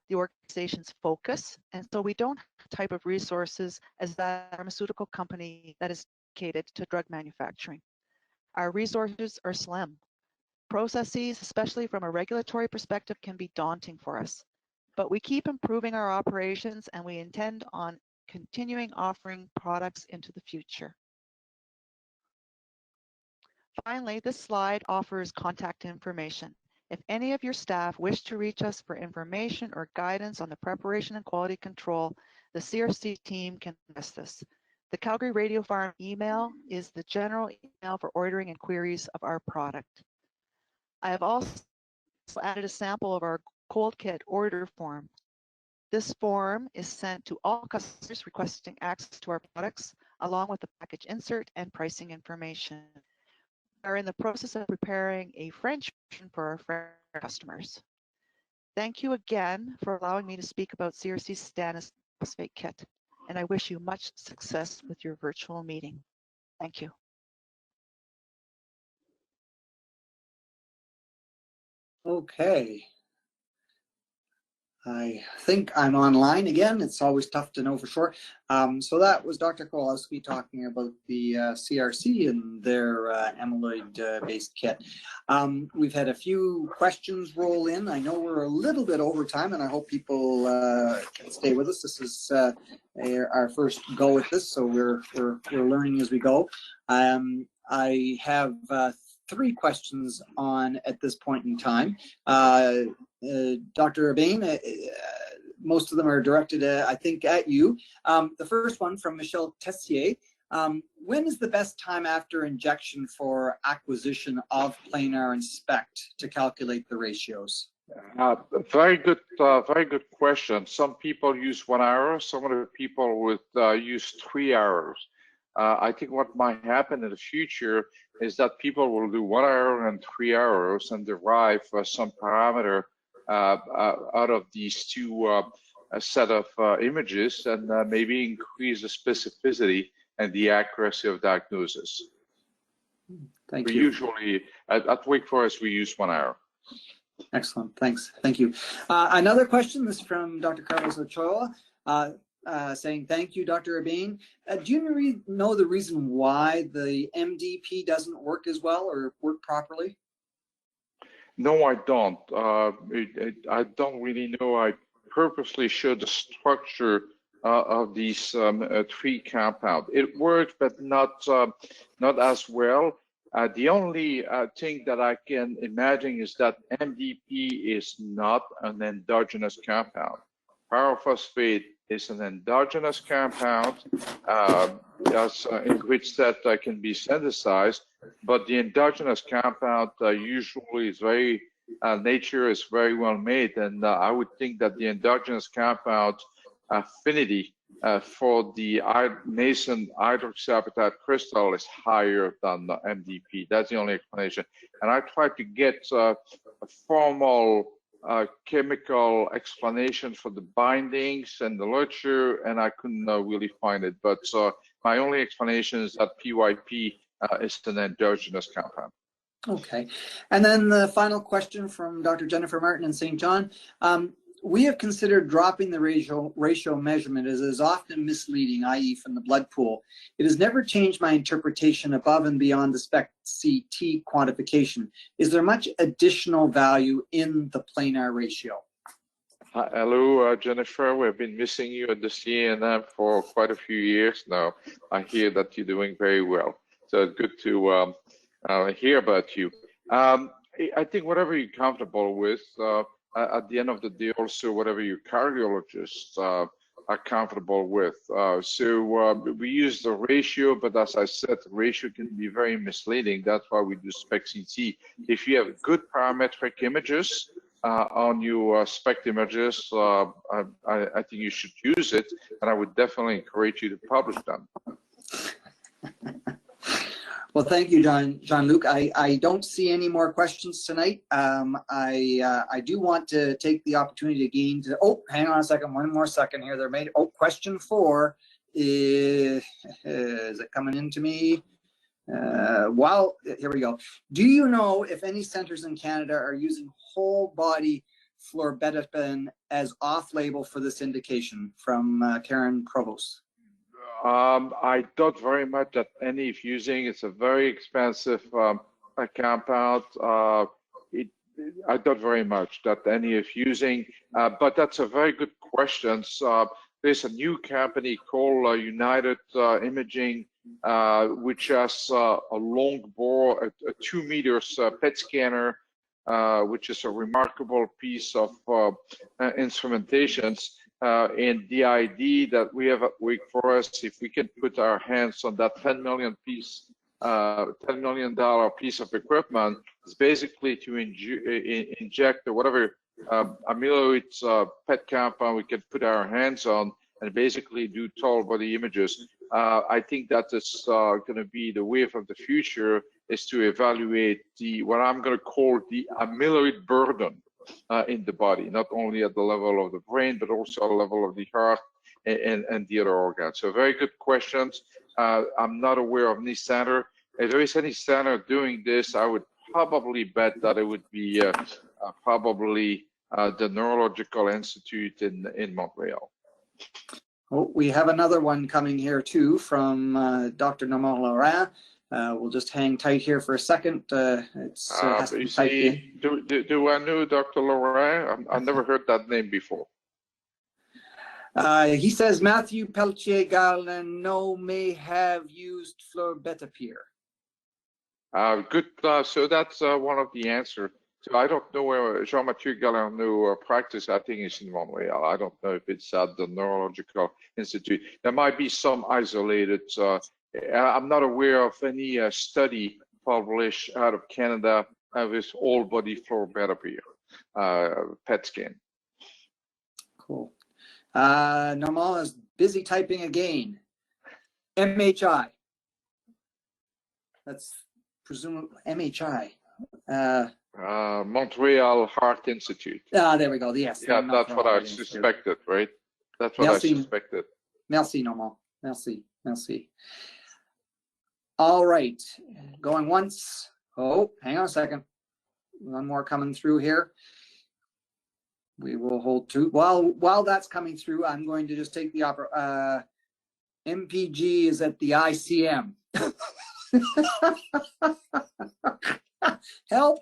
the organization's focus, and so we don't have the type of resources as that pharmaceutical company that is dedicated to drug manufacturing. Our resources are slim. Processes, especially from a regulatory perspective, can be daunting for us. But we keep improving our operations and we intend on continuing offering products into the future. Finally, this slide offers contact information. If any of your staff wish to reach us for information or guidance on the preparation and quality control, the CRC team can address this. The Calgary Radiopharm email is the general email for ordering and queries of our product. I have also added a sample of our cold kit order form. This form is sent to all customers requesting access to our products, along with the package insert and pricing information. We are in the process of preparing a French version for our French customers. Thank you again for allowing me to speak about CRC's Stannis Pyrophosphate Kit, and I wish you much success with your virtual meeting. Thank you. Okay. I think I'm online again. It's always tough to know for sure. So that was Dr. Koslowsky talking about the CRC and their amyloid-based kit. We've had a few questions roll in. I know we're a little bit over time, and I hope people can stay with us. This is our first go at this, so we're learning as we go. I have 3 questions on at this point in time. Dr. Urbain, most of them are directed, I think, at you. The first one from Michelle Tessier. When is the best time after injection for acquisition of Planar and Spec to calculate the ratios? Very good question. Some people use 1 hour. Some other people would use 3 hours. I think what might happen in the future is that people will do 1 hour and 3 hours and derive some parameter out of these two set of images, and maybe increase the specificity and the accuracy of diagnosis. Thank you. Usually at Wake Forest, we use 1 hour. Excellent, thanks, thank you. Another question, this is from Dr. Carlos Ochoa, saying, thank you, Dr. Urbain. Do you know the reason why the MDP doesn't work as well or work properly? No, I don't. I don't really know. I purposely showed the structure of these 3 compounds. It worked, but not as well. The only thing that I can imagine is that MDP is not an endogenous compound. Pyrophosphate is an endogenous compound. As Ingrid said, can be synthesized, but the endogenous compound usually is very, nature is very well made, and I would think that the endogenous compound affinity for the nascent hydroxyapatite crystal is higher than the MDP. That's the only explanation. And I tried to get a formal chemical explanation for the bindings and the literature, and I couldn't really find it. But my only explanation is that PYP is an endogenous compound. Okay. And then the final question from Dr. Jennifer Martin in St. John. We have considered dropping the ratio measurement as is often misleading, i.e. from the blood pool. It has never changed my interpretation above and beyond the Spec Ct quantification. Is there much additional value in the planar ratio? Hello, Jennifer. We've been missing you at the CANM for quite a few years now. I hear that you're doing very well. So it's good to hear about you. I think whatever you're comfortable with, at the end of the day, also whatever your cardiologists are comfortable with. We use the ratio, but as I said, the ratio can be very misleading. That's why we do Spec Ct. If you have good parametric images on your Spec images, I think you should use it, and I would definitely encourage you to publish them. Well, thank you, Jean-Luc. I don't see any more questions tonight. I do want to take the opportunity again to, oh, hang on a second, one more second here. Question 4, is it coming into me? Well, here we go. Do you know if any centers in Canada are using whole body florbetapen as off-label for this indication? From Karen Provost. I doubt very much that any is using. It's a very expensive compound. I doubt very much that any is using, but that's a very good question. So, there's a new company called United Imaging, which has a long bore, a 2 meters PET scanner, which is a remarkable piece of instrumentations. And the idea that we have at Wake Forest, if we can put our hands on that $10 million piece of equipment, is basically to inject whatever amyloid PET compound we can put our hands on and basically do total body images. I think that is going to be the wave of the future, is to evaluate what I'm going to call the amyloid burden in the body, not only at the level of the brain, but also at the level of the heart and the other organs. So very good questions. I'm not aware of any center. If there is any center doing this, I would probably bet that it would be probably the Neurological Institute in Montreal. Oh, we have another one coming here too from Dr. Normand Laurent. We'll just hang tight here for a second. Has to be typed in. Do I know Dr. Laurent? I've never heard that name before. He says Matthew Peltier-Gallin may have used flurbetapir. Good. So that's one of the answers. So I don't know where Jean-Mathieu Gallarneau practice. I think it's in Montreal. I don't know if it's at the Neurological Institute. There might be some isolated. I'm not aware of any study published out of Canada with all body flurbetapir PET scan. Cool. Normand is busy typing again. MHI. That's presumably MHI. Montreal Heart Institute. There we go. Yes. Yeah, that's what I suspected, right? That's what I suspected. Merci, Normand. Merci. Merci. All right. Going once. Oh, hang on a second. One more coming through here. We will hold two. While that's coming through, I'm going to just take the opera. MPG is at the ICM. Help.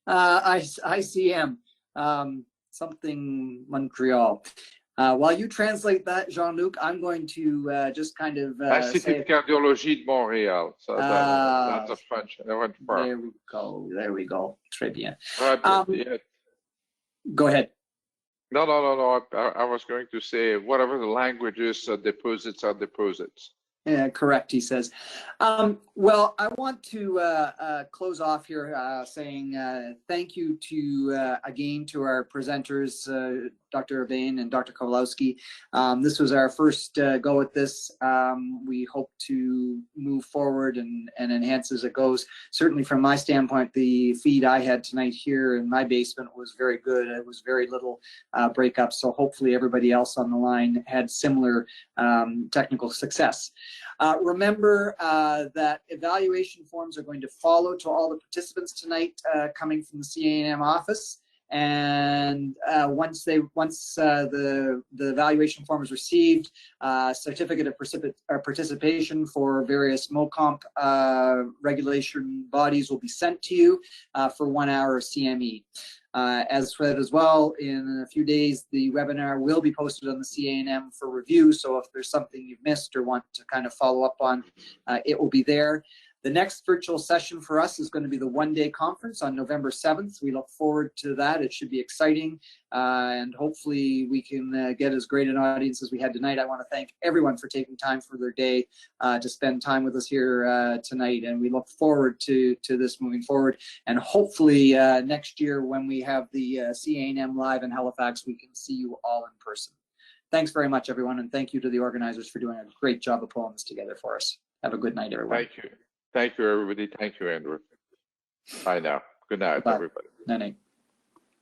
ICM. Something Montreal. While you translate that, Jean-Luc, I'm going to just kind of Institut de Cardiologie de Montréal. So that's a French. I went far. There we go. There we go. Très bien. Yeah. Go ahead. No. I was going to say whatever the language is, deposits are deposits. Yeah, correct, he says. Well, I want to close off here saying thank you to, again, to our presenters, Dr. Bain and Dr. Koslowsky. This was our first go at this. We hope to move forward and enhance as it goes. Certainly from my standpoint, the feed I had tonight here in my basement was very good. It was very little breakup, so hopefully everybody else on the line had similar technical success. Remember that evaluation forms are going to follow to all the participants tonight coming from the CANM office. And once the evaluation form is received, certificate of participation for various MOCOMP regulation bodies will be sent to you for 1 hour of CME. As said as well, in a few days, the webinar will be posted on the CANM for review. So if there's something you've missed or want to kind of follow up on, it will be there. The next virtual session for us is going to be the one-day conference on November 7th. We look forward to that. It should be exciting, and hopefully we can get as great an audience as we had tonight. I want to thank everyone for taking time for their day to spend time with us here tonight, and we look forward to this moving forward. And hopefully next year when we have the CANM Live in Halifax, we can see you all in person. Thanks very much, everyone, and thank you to the organizers for doing a great job of pulling this together for us. Have a good night, everyone. Thank you. Thank you, everybody. Thank you, Andrew. Bye now. Good night, everybody. Night.